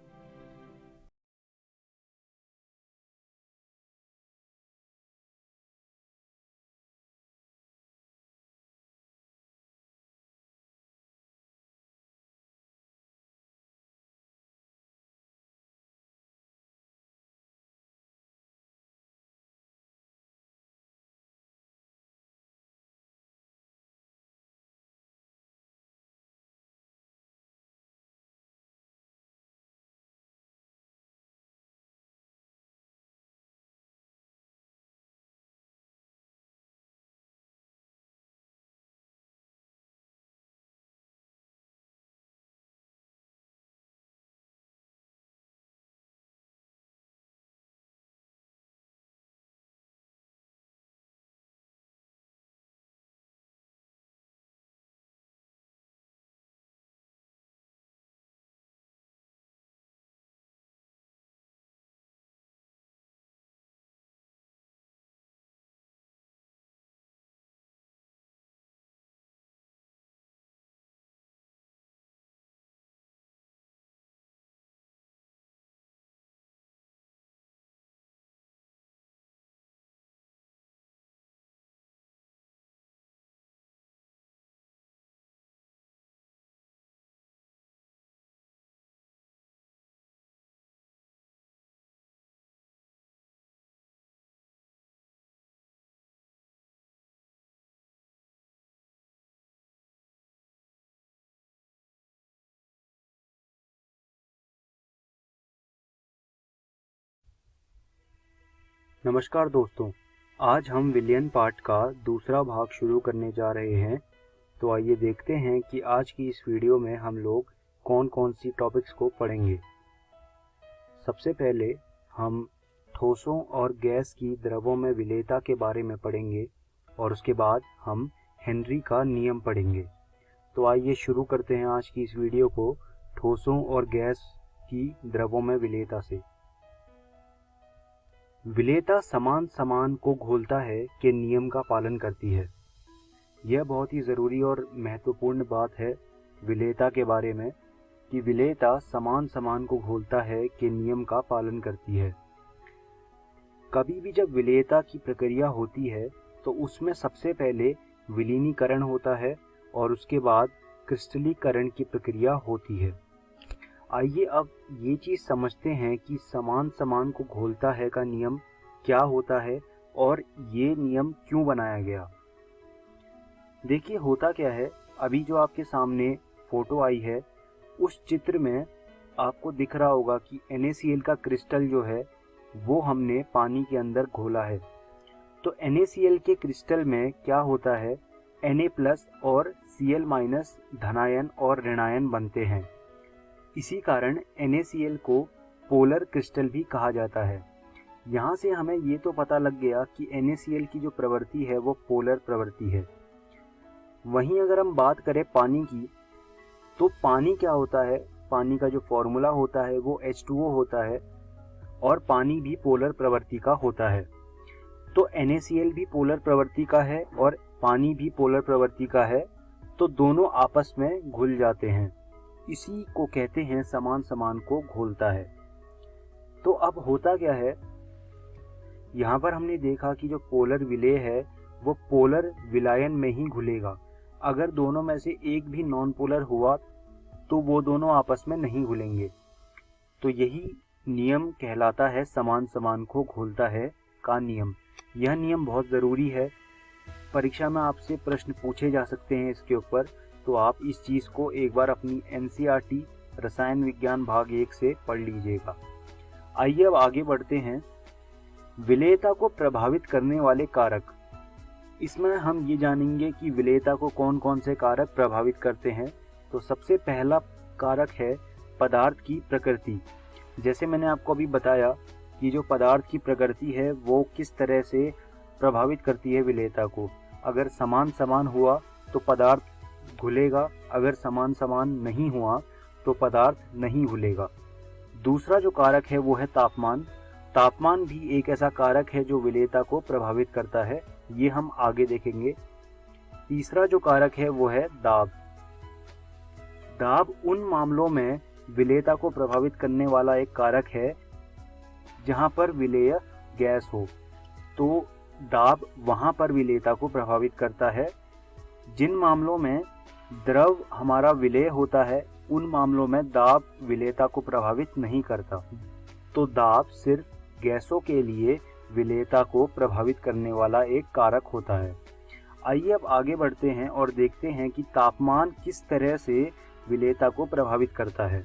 Speaker 5: नमस्कार दोस्तों, आज हम विलयन पार्ट का दूसरा भाग शुरू करने जा रहे हैं। तो आइए देखते हैं कि आज की इस वीडियो में हम लोग कौन कौन सी टॉपिक्स को पढ़ेंगे। सबसे पहले हम ठोसों और गैस की द्रवों में विलेयता के बारे में पढ़ेंगे और उसके बाद हम हेनरी का नियम पढ़ेंगे। तो आइए शुरू करते हैं आज की इस वीडियो को ठोसों और गैस की द्रवों में विलेयता से। विलेयता समान समान को घोलता है के नियम का पालन करती है। यह बहुत ही ज़रूरी और महत्वपूर्ण बात है विलेयता के बारे में कि विलेयता समान समान को घोलता है के नियम का पालन करती है। कभी भी जब विलेयता की प्रक्रिया होती है तो उसमें सबसे पहले विलीनीकरण होता है और उसके बाद क्रिस्टलीकरण की प्रक्रिया होती है। आइए अब ये चीज़ समझते हैं कि समान समान को घोलता है का नियम क्या होता है और ये नियम क्यों बनाया गया। देखिए होता क्या है, अभी जो आपके सामने फोटो आई है उस चित्र में आपको दिख रहा होगा कि NaCl का क्रिस्टल जो है वो हमने पानी के अंदर घोला है। तो NaCl के क्रिस्टल में क्या होता है, Na+ और Cl- धनायन और ऋणायन बनते हैं। इसी कारण NaCl को पोलर क्रिस्टल भी कहा जाता है। यहाँ से हमें ये तो पता लग गया कि NaCl की जो प्रवृत्ति है वो पोलर प्रवृत्ति है। वहीं अगर हम बात करें पानी की, तो पानी क्या होता है, पानी का जो फॉर्मूला होता है वो H2O होता है और पानी भी पोलर प्रवृत्ति का होता है। तो NaCl भी पोलर प्रवृत्ति का है और पानी भी पोलर प्रवृत्ति का है, तो दोनों आपस में घुल जाते हैं। इसी को कहते हैं समान समान को घोलता है। तो अब होता क्या है, यहाँ पर हमने देखा कि जो पोलर विलेय है वो पोलर विलायन में ही घुलेगा। अगर दोनों में से एक भी नॉन पोलर हुआ तो वो दोनों आपस में नहीं घुलेंगे। तो यही नियम कहलाता है समान समान को घोलता है का नियम। यह नियम बहुत ज़रूरी है, परीक्षा में आपसे प्रश्न पूछे जा सकते हैं इसके ऊपर, तो आप इस चीज़ को एक बार अपनी NCERT रसायन विज्ञान भाग 1 से पढ़ लीजिएगा। आइए अब आगे बढ़ते हैं। विलेयता को प्रभावित करने वाले कारक। इसमें हम ये जानेंगे कि विलेयता को कौन कौन से कारक प्रभावित करते हैं। तो सबसे पहला कारक है पदार्थ की प्रकृति। जैसे मैंने आपको अभी बताया कि जो पदार्थ की प्रकृति है वो किस तरह से प्रभावित करती है विलेयता को। अगर समान समान हुआ तो पदार्थ घुलेगा, अगर समान समान नहीं हुआ तो पदार्थ नहीं घुलेगा। दूसरा जो कारक है वो है तापमान। तापमान भी एक ऐसा कारक है जो विलेयता को प्रभावित करता है, ये हम आगे देखेंगे। तीसरा जो कारक है वो है दाब। दाब उन मामलों में विलेयता को प्रभावित करने वाला एक कारक है जहां पर विलेय गैस हो, तो दाब वहां पर विलेयता को प्रभावित करता है। जिन मामलों में द्रव हमारा विलेय होता है उन मामलों में दाब विलेयता को प्रभावित नहीं करता। तो दाब सिर्फ गैसों के लिए विलेयता को प्रभावित करने वाला एक कारक होता है। आइए अब आगे बढ़ते हैं और देखते हैं कि तापमान किस तरह से विलेयता को प्रभावित करता है।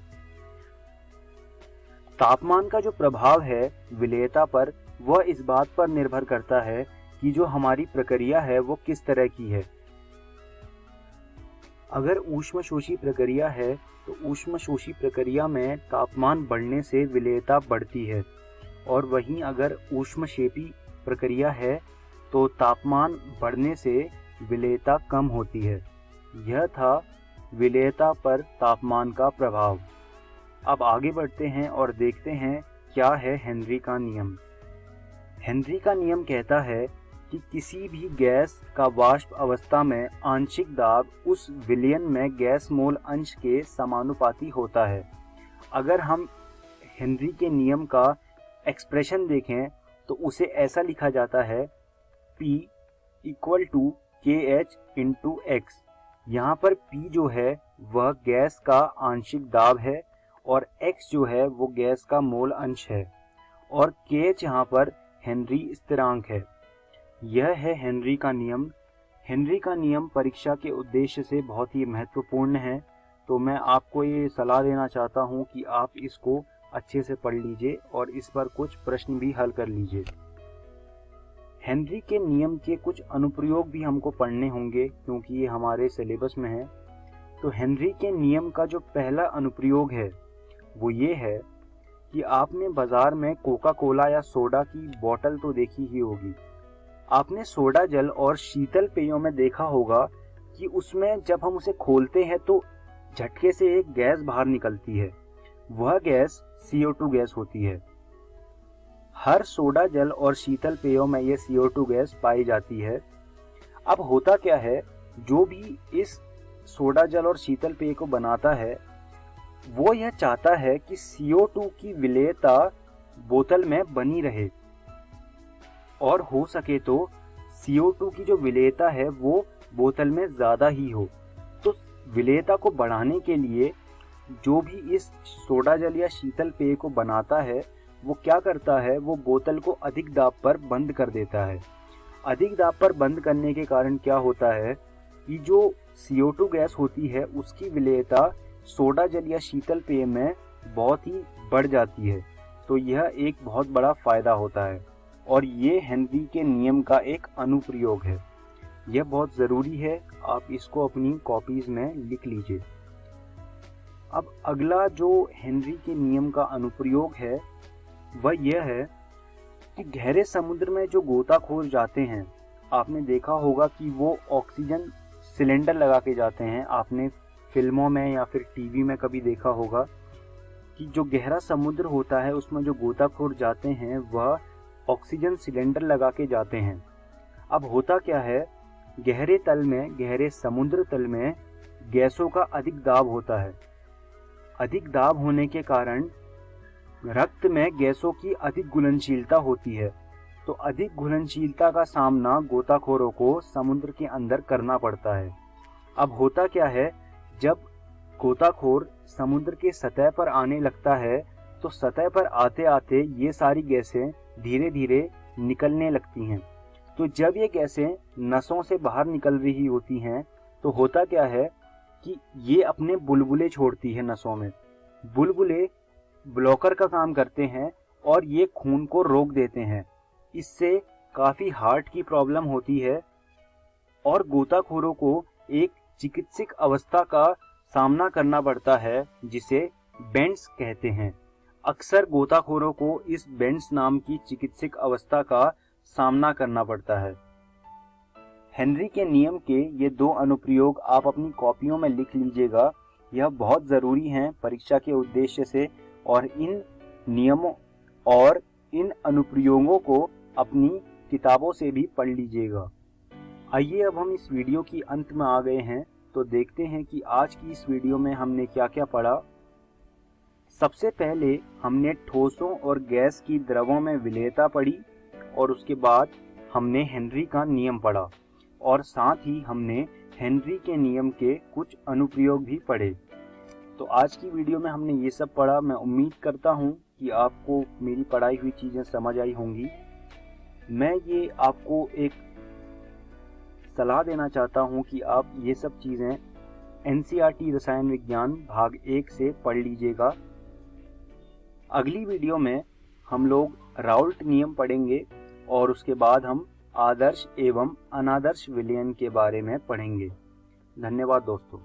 Speaker 5: तापमान का जो प्रभाव है विलेयता पर, वह इस बात पर निर्भर करता है कि जो हमारी प्रक्रिया है वो किस तरह की है। अगर ऊष्मशोषी प्रक्रिया है तो ऊष्मशोषी प्रक्रिया में तापमान बढ़ने से विलेयता बढ़ती है, और वहीं अगर ऊष्मक्षेपी प्रक्रिया है तो तापमान बढ़ने से विलेयता कम होती है। यह था विलेयता पर तापमान का प्रभाव। अब आगे बढ़ते हैं और देखते हैं क्या है हेनरी का नियम। हेनरी का नियम कहता है कि किसी भी गैस का वाष्प अवस्था में आंशिक दाब उस विलयन में गैस मोल अंश के समानुपाती होता है। अगर हम हेनरी के नियम का एक्सप्रेशन देखें तो उसे ऐसा लिखा जाता है P = KH × X। यहाँ पर P जो है वह गैस का आंशिक दाब है और X जो है वो गैस का मोल अंश है, और KH यहाँ पर हेनरी स्थिरांक है। यह है हेनरी का नियम। हेनरी का नियम परीक्षा के उद्देश्य से बहुत ही महत्वपूर्ण है, तो मैं आपको ये सलाह देना चाहता हूँ कि आप इसको अच्छे से पढ़ लीजिए और इस पर कुछ प्रश्न भी हल कर लीजिए। हेनरी के नियम के कुछ अनुप्रयोग भी हमको पढ़ने होंगे क्योंकि ये हमारे सिलेबस में है। तो हेनरी के नियम का जो पहला अनुप्रयोग है वो ये है कि आपने बाजार में कोका कोला या सोडा की बोतल तो देखी ही होगी। आपने सोडा जल और शीतल पेयों में देखा होगा कि उसमें जब हम उसे खोलते हैं तो झटके से एक गैस बाहर निकलती है, वह गैस CO2 गैस होती है। हर सोडा जल और शीतल पेयों में यह CO2 गैस पाई जाती है। अब होता क्या है, जो भी इस सोडा जल और शीतल पेय को बनाता है वो यह चाहता है कि CO2 की विलेयता बोतल में बनी रहे, और हो सके तो CO2 की जो विलेयता है वो बोतल में ज़्यादा ही हो। तो विलेयता को बढ़ाने के लिए जो भी इस सोडा जल या शीतल पेय को बनाता है वो क्या करता है, वो बोतल को अधिक दाब पर बंद कर देता है। अधिक दाब पर बंद करने के कारण क्या होता है कि जो CO2 गैस होती है उसकी विलेयता सोडा जल या शीतल पेय में बहुत ही बढ़ जाती है। तो यह एक बहुत बड़ा फायदा होता है। और ये हेनरी के नियम का एक अनुप्रयोग है। यह बहुत ज़रूरी है, आप इसको अपनी कॉपीज में लिख लीजिए। अब अगला जो हेनरी के नियम का अनुप्रयोग है वह यह है कि गहरे समुद्र में जो गोताखोर जाते हैं, आपने देखा होगा कि वो ऑक्सीजन सिलेंडर लगा के जाते हैं। आपने फिल्मों में या फिर टीवी में कभी देखा होगा कि जो गहरा समुद्र होता है उसमें जो गोताखोर जाते हैं वह ऑक्सीजन सिलेंडर लगा के जाते हैं। अब होता क्या है, गहरे तल में, गहरे समुद्र तल में गैसों का अधिक दाब होता है। अधिक दाब होने के कारण रक्त में गैसों की अधिक घुलनशीलता होती है। तो अधिक घुलनशीलता का सामना गोताखोरों को समुद्र के अंदर करना पड़ता है। अब होता क्या है, जब गोताखोर समुद्र के सतह पर आने लगता है तो सतह पर आते आते ये सारी गैसें धीरे धीरे निकलने लगती हैं। तो जब ये गैसें नसों से बाहर निकल रही होती हैं तो होता क्या है कि ये अपने बुलबुले छोड़ती है नसों में। बुलबुले ब्लॉकर का काम करते हैं और ये खून को रोक देते हैं। इससे काफ़ी हार्ट की प्रॉब्लम होती है और गोताखोरों को एक चिकित्सक अवस्था का सामना करना पड़ता है जिसे बेंड्स कहते हैं। अक्सर गोताखोरों को इस बेंड्स नाम की चिकित्सक अवस्था का सामना करना पड़ता है। हेनरी के नियम के ये 2 अनुप्रयोग आप अपनी कॉपियों में लिख लीजिएगा। यह बहुत ज़रूरी हैं परीक्षा के उद्देश्य से, और इन नियमों और इन अनुप्रयोगों को अपनी किताबों से भी पढ़ लीजिएगा। आइए अब हम इस वीडियो की अंत में आ गए हैं, तो देखते हैं कि आज की इस वीडियो में हमने क्या क्या पढ़ा। सबसे पहले हमने ठोसों और गैस की द्रवों में विलेयता पढ़ी, और उसके बाद हमने हेनरी का नियम पढ़ा, और साथ ही हमने हेनरी के नियम के कुछ अनुप्रयोग भी पढ़े। तो आज की वीडियो में हमने ये सब पढ़ा। मैं उम्मीद करता हूँ कि आपको मेरी पढ़ाई हुई चीज़ें समझ आई होंगी। मैं ये आपको एक सलाह देना चाहता हूँ कि आप ये सब चीज़ें NCERT रसायन विज्ञान भाग 1 से पढ़ लीजिएगा। अगली वीडियो में हम लोग राउल्ट नियम पढ़ेंगे और उसके बाद हम आदर्श एवं अनादर्श विलयन के बारे में पढ़ेंगे। धन्यवाद दोस्तों।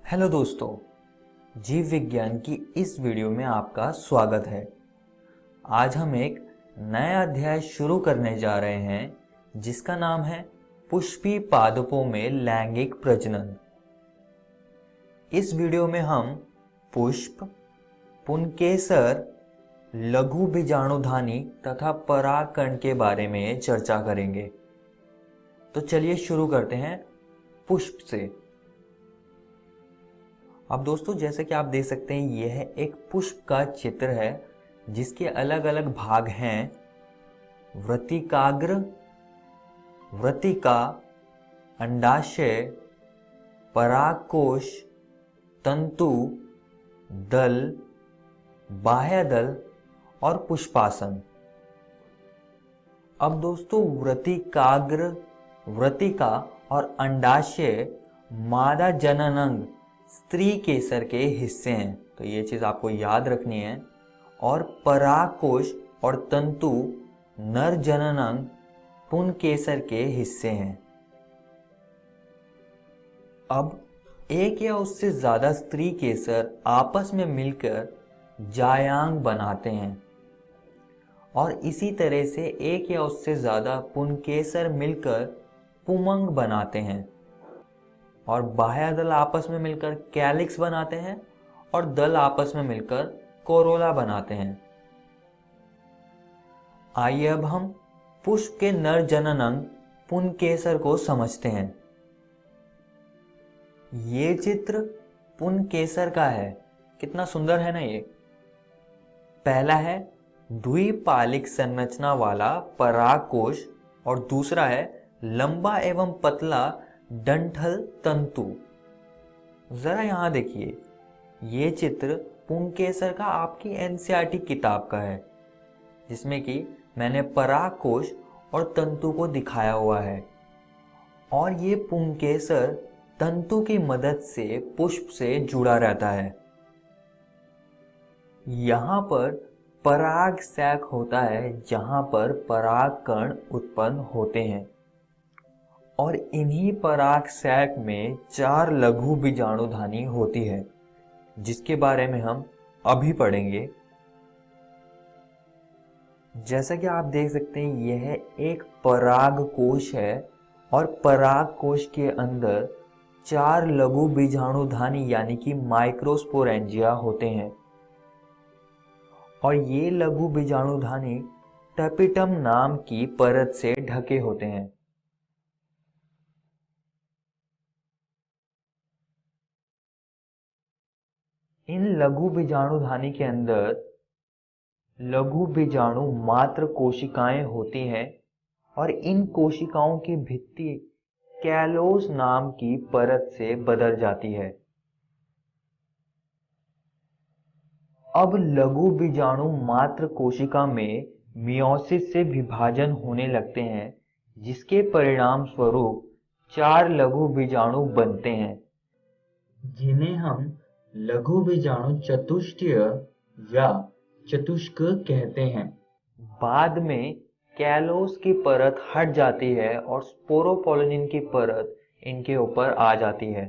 Speaker 6: हेलो दोस्तों, जीव विज्ञान की इस वीडियो में आपका स्वागत है। आज हम एक नया अध्याय शुरू करने जा रहे हैं जिसका नाम है पुष्पी पादपों में लैंगिक प्रजनन। इस वीडियो में हम पुष्प, पुंकेसर, लघु बीजाणुधानी तथा परागकण के बारे में चर्चा करेंगे। तो चलिए शुरू करते हैं पुष्प से। अब दोस्तों, जैसे कि आप देख सकते हैं, यह एक पुष्प का चित्र है जिसके अलग अलग भाग हैं। वृत्तिकाग्र, वृत्तिका, अंडाशय, परागकोश, तंतु, दल, बाह्य दल और पुष्पासन। अब दोस्तों, वृत्तिकाग्र, वृत्तिका और अंडाशय मादा जननांग स्त्री केसर के हिस्से हैं, तो ये चीज आपको याद रखनी है। और परागकोश और तंतु नर जननांग पुंकेसर के हिस्से हैं। अब एक या उससे ज्यादा स्त्री केसर आपस में मिलकर जायांग बनाते हैं, और इसी तरह से एक या उससे ज्यादा पुंकेसर मिलकर पुमंग बनाते हैं, और बाह्य दल आपस में मिलकर कैलिक्स बनाते हैं, और दल आपस में मिलकर कोरोला बनाते हैं। आइए अब हम पुष्प के नर जननांग पुंकेसर को समझते हैं। ये चित्र पुंकेसर का है। कितना सुंदर है ना ये। पहला है द्विपालिक संरचना वाला परागकोश और दूसरा है लंबा एवं पतला डंठल तंतु। जरा यहाँ देखिए, ये चित्र पुंकेसर का आपकी एनसीईआरटी किताब का है, जिसमें कि मैंने परागकोश और तंतु को दिखाया हुआ है। और ये पुंकेसर तंतु की मदद से पुष्प से जुड़ा रहता है। यहाँ पर पराग सैक होता है, जहाँ पर पराग कण उत्पन्न होते हैं और इन्हीं पराग सैक में 4 लघु बीजाणुधानी होती है, जिसके बारे में हम अभी पढ़ेंगे। जैसा कि आप देख सकते हैं, यह एक पराग कोश है और पराग कोश के अंदर 4 लघु बीजाणुधानी यानी कि माइक्रोस्पोरेंजिया होते हैं और ये लघु बीजाणुधानी टपिटम नाम की परत से ढके होते हैं। इन लघु बीजाणुधानी के अंदर लघु बीजाणु मात्र कोशिकाएं होती हैं और इन कोशिकाओं की भित्ति कैलोस नाम की परत से बदल जाती है। अब लघु बीजाणु मात्र कोशिका में मियोसिस से विभाजन होने लगते हैं, जिसके परिणाम स्वरूप 4 लघु बीजाणु बनते हैं, जिन्हें हम लघु बीजाणु चतुष्टय या चतुष्क कहते हैं। बाद में कैलोस की परत हट जाती है और स्पोरोपोलिनिन की परत इनके ऊपर आ जाती है।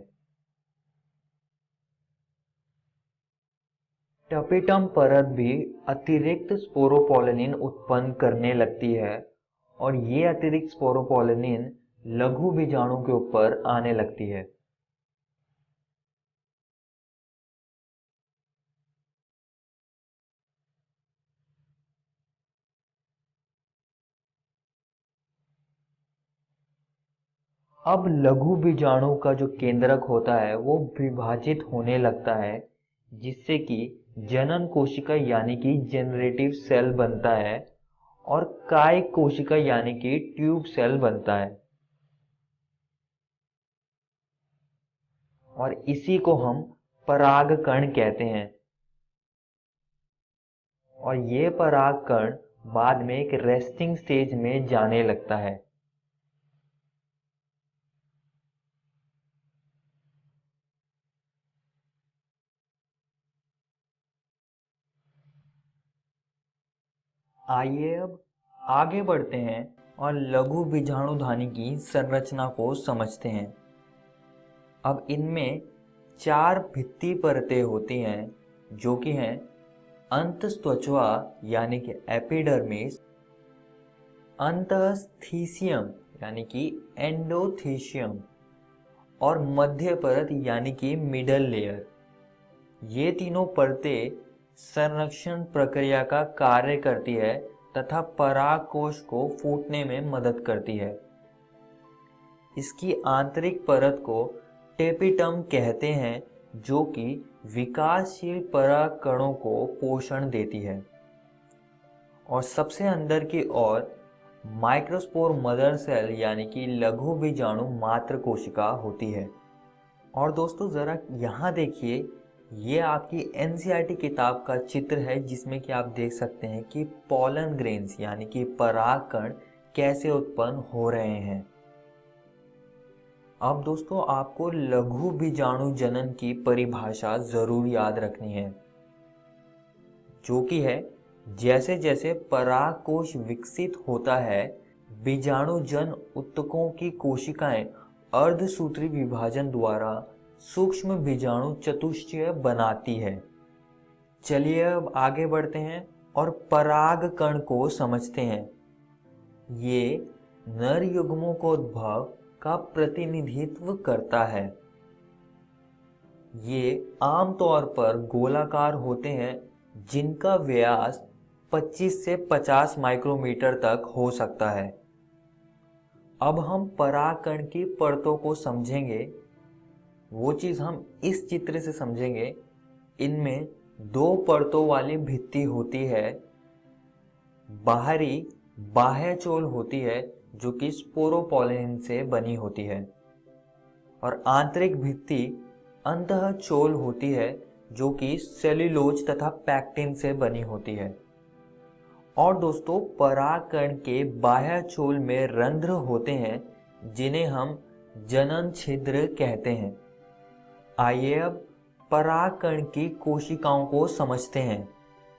Speaker 6: टपिटम परत भी अतिरिक्त स्पोरोपोलिनिन उत्पन्न करने लगती है और ये अतिरिक्त स्पोरोपोलिनिन लघु बीजाणु के ऊपर आने लगती है। अब लघु बीजाणु का जो केंद्रक होता है वो विभाजित होने लगता है, जिससे कि जनन कोशिका यानी कि जनरेटिव सेल बनता है और कायिक कोशिका यानी कि ट्यूब सेल बनता है और इसी को हम परागकण कहते हैं। और ये परागकण बाद में एक रेस्टिंग स्टेज में जाने लगता है। आइए अब आगे बढ़ते हैं और लघु बीजाणुधानी की संरचना को समझते हैं। अब इनमें 4 भित्ति परतें होती हैं, जो कि हैं अंतस्त्वचा यानी कि एपिडर्मिस, अंतःस्थीसियम यानी कि एंडोथीसियम और मध्य परत यानी कि मिडल लेयर। ये तीनों परतें संरक्षण प्रक्रिया का कार्य करती है तथा परागकोश को फूटने में मदद करती है। इसकी आंतरिक परत को टेपिटम कहते हैं, जो कि विकासशील पराग कणों को पोषण देती है। और सबसे अंदर की ओर माइक्रोस्पोर मदर सेल यानी कि लघु बीजाणु मात्र कोशिका होती है। और दोस्तों जरा यहाँ देखिए, ये आपकी एनसीईआरटी किताब का चित्र है, जिसमें कि आप देख सकते हैं कि पॉलन ग्रेन्स यानी कि परागकण कैसे उत्पन्न हो रहे हैं। अब दोस्तों आपको लघु बीजाणु जनन की परिभाषा जरूर याद रखनी है, जो कि है जैसे जैसे परागकोश विकसित होता है, बीजाणुजन ऊतकों की कोशिकाएं अर्धसूत्री विभाजन द्वारा सूक्ष्म बीजाणु चतुष्टय बनाती है। चलिए अब आगे बढ़ते हैं और परागकण को समझते हैं। ये नर युग्मोद्भव का प्रतिनिधित्व करता है। ये आमतौर पर गोलाकार होते हैं, जिनका व्यास 25 से 50 माइक्रोमीटर तक हो सकता है। अब हम परागकण की परतों को समझेंगे। वो चीज़ हम इस चित्र से समझेंगे। इनमें दो परतों वाली भित्ति होती है। बाहरी बाह्य चोल होती है जो कि स्पोरोपोलिन से बनी होती है, और आंतरिक भित्ति अंतः चोल होती है जो कि सेल्यूलोज तथा पैक्टिन से बनी होती है। और दोस्तों, परागकण के बाह्य चोल में रंध्र होते हैं जिन्हें हम जनन छिद्र कहते हैं। आइए अब परागकण की कोशिकाओं को समझते हैं।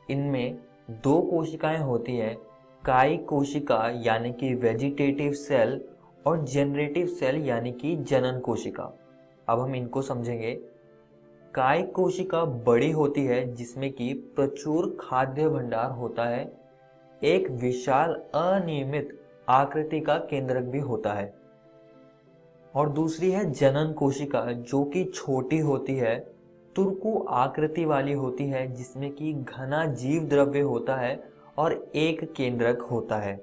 Speaker 6: इनमें दो कोशिकाएं होती है, कायिक कोशिका यानी कि वेजिटेटिव सेल और जनरेटिव सेल यानी कि जनन कोशिका। अब हम इनको समझेंगे। कायिक कोशिका बड़ी होती है जिसमें कि प्रचुर खाद्य भंडार होता है। एक विशाल अनियमित आकृति का केंद्रक भी होता है। और दूसरी है जनन कोशिका जो कि छोटी होती है, तुर्कु आकृति वाली होती है, जिसमें कि घना जीव द्रव्य होता है और एक केंद्रक होता है।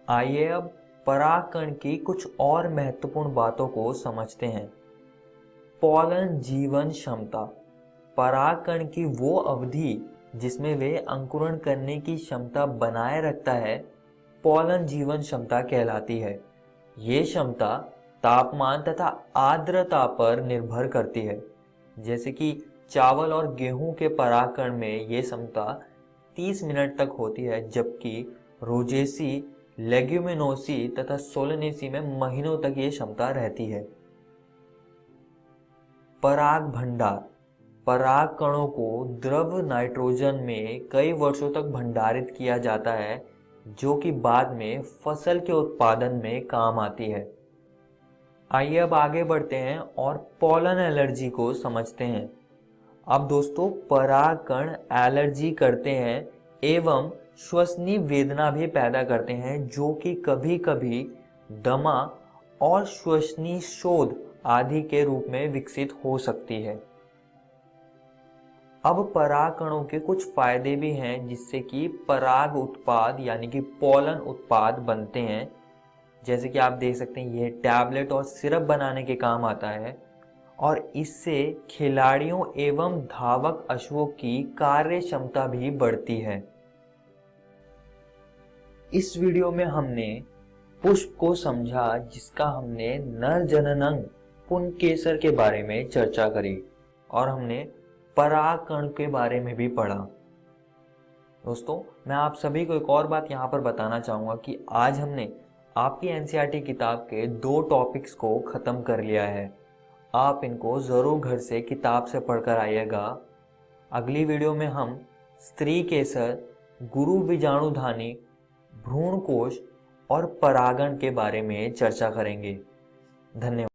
Speaker 6: आइए अब परागकण की कुछ और महत्वपूर्ण बातों को समझते हैं। पॉलन जीवन क्षमता। परागकण की वो अवधि जिसमें वे अंकुरण करने की क्षमता बनाए रखता है, पॉलन जीवन क्षमता कहलाती है। ये क्षमता तापमान तथा आर्द्रता पर निर्भर करती है। जैसे कि चावल और गेहूं के परागकण में ये क्षमता 30 मिनट तक होती है, जबकि रोजेसी, लेग्यूमिनोसी तथा सोलेनेसी में महीनों तक ये क्षमता रहती है। पराग भंडार। पराग कणों को द्रव नाइट्रोजन में कई वर्षों तक भंडारित किया जाता है, जो कि बाद में फसल के उत्पादन में काम आती है। आइए अब आगे बढ़ते हैं और पॉलन एलर्जी को समझते हैं। अब दोस्तों, परागकण एलर्जी करते हैं एवं श्वसनीय वेदना भी पैदा करते हैं, जो कि कभी कभी दमा और श्वसनीय शोथ आदि के रूप में विकसित हो सकती है। अब परागकणों के कुछ फायदे भी हैं जिससे कि पराग उत्पाद यानी कि पॉलन उत्पाद बनते हैं। जैसे कि आप देख सकते हैं, यह टैबलेट और सिरप बनाने के काम आता है और इससे खिलाड़ियों एवं धावक अश्वों की कार्य क्षमता भी बढ़ती है। इस वीडियो में हमने पुष्प को समझा, जिसका हमने नर जननांग पुंकेसर के बारे में चर्चा करी और हमने परागकण के बारे में भी पढ़ा। दोस्तों, मैं आप सभी को एक और बात यहाँ पर बताना चाहूँगा कि आज हमने आपकी एनसीईआरटी किताब के 2 टॉपिक्स को ख़त्म कर लिया है। आप इनको ज़रूर घर से किताब से पढ़कर आइएगा। अगली वीडियो में हम स्त्री केसर, गुरु बीजाणुधानी, भ्रूणकोश और परागण के बारे में चर्चा करेंगे। धन्यवाद।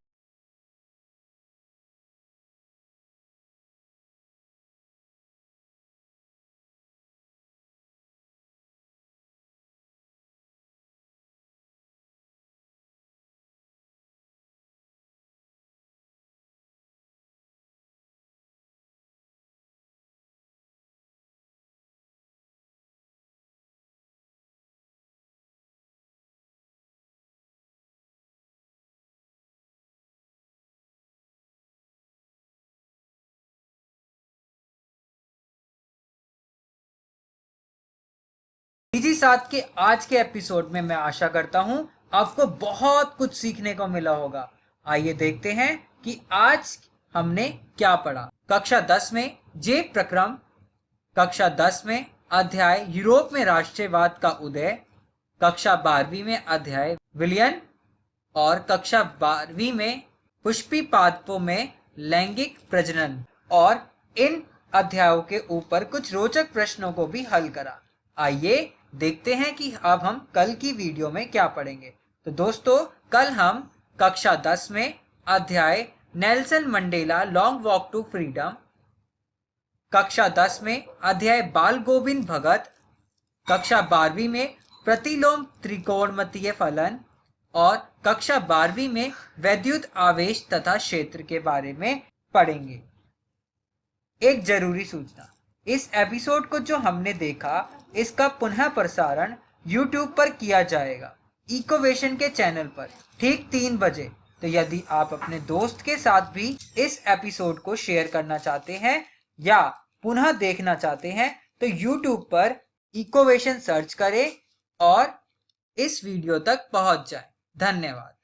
Speaker 2: डीजी 7 के आज के एपिसोड में मैं आशा करता हूं आपको बहुत कुछ सीखने को मिला होगा। आइए देखते हैं कि आज हमने क्या पढ़ा। कक्षा 10 में जे प्रक्रम, कक्षा 10 में अध्याय यूरोप में राष्ट्रवाद का उदय, कक्षा 12वीं में अध्याय विलियन और कक्षा 12वीं में पुष्पी पादपों में लैंगिक प्रजनन, और इन अध्यायों के ऊपर कुछ रोचक प्रश्नों को भी हल करा। आइए देखते हैं कि अब हम कल की वीडियो में क्या पढ़ेंगे। तो दोस्तों, कल हम कक्षा 10 में अध्याय Nelson Mandela long walk to freedom, कक्षा 10 में अध्याय बाल गोविंद भगत, कक्षा 12वीं में प्रतिलोम त्रिकोणमितीय फलन और कक्षा 12वीं में वैद्युत आवेश तथा क्षेत्र के बारे में पढ़ेंगे। एक जरूरी सूचना, इस एपिसोड को जो हमने देखा, इसका पुनः प्रसारण YouTube पर किया जाएगा, इकोवेशन के चैनल पर, ठीक 3 बजे। तो यदि आप अपने दोस्त के साथ भी इस एपिसोड को शेयर करना चाहते हैं या पुनः देखना चाहते हैं तो YouTube पर इकोवेशन सर्च करें और इस वीडियो तक पहुंच जाएं। धन्यवाद।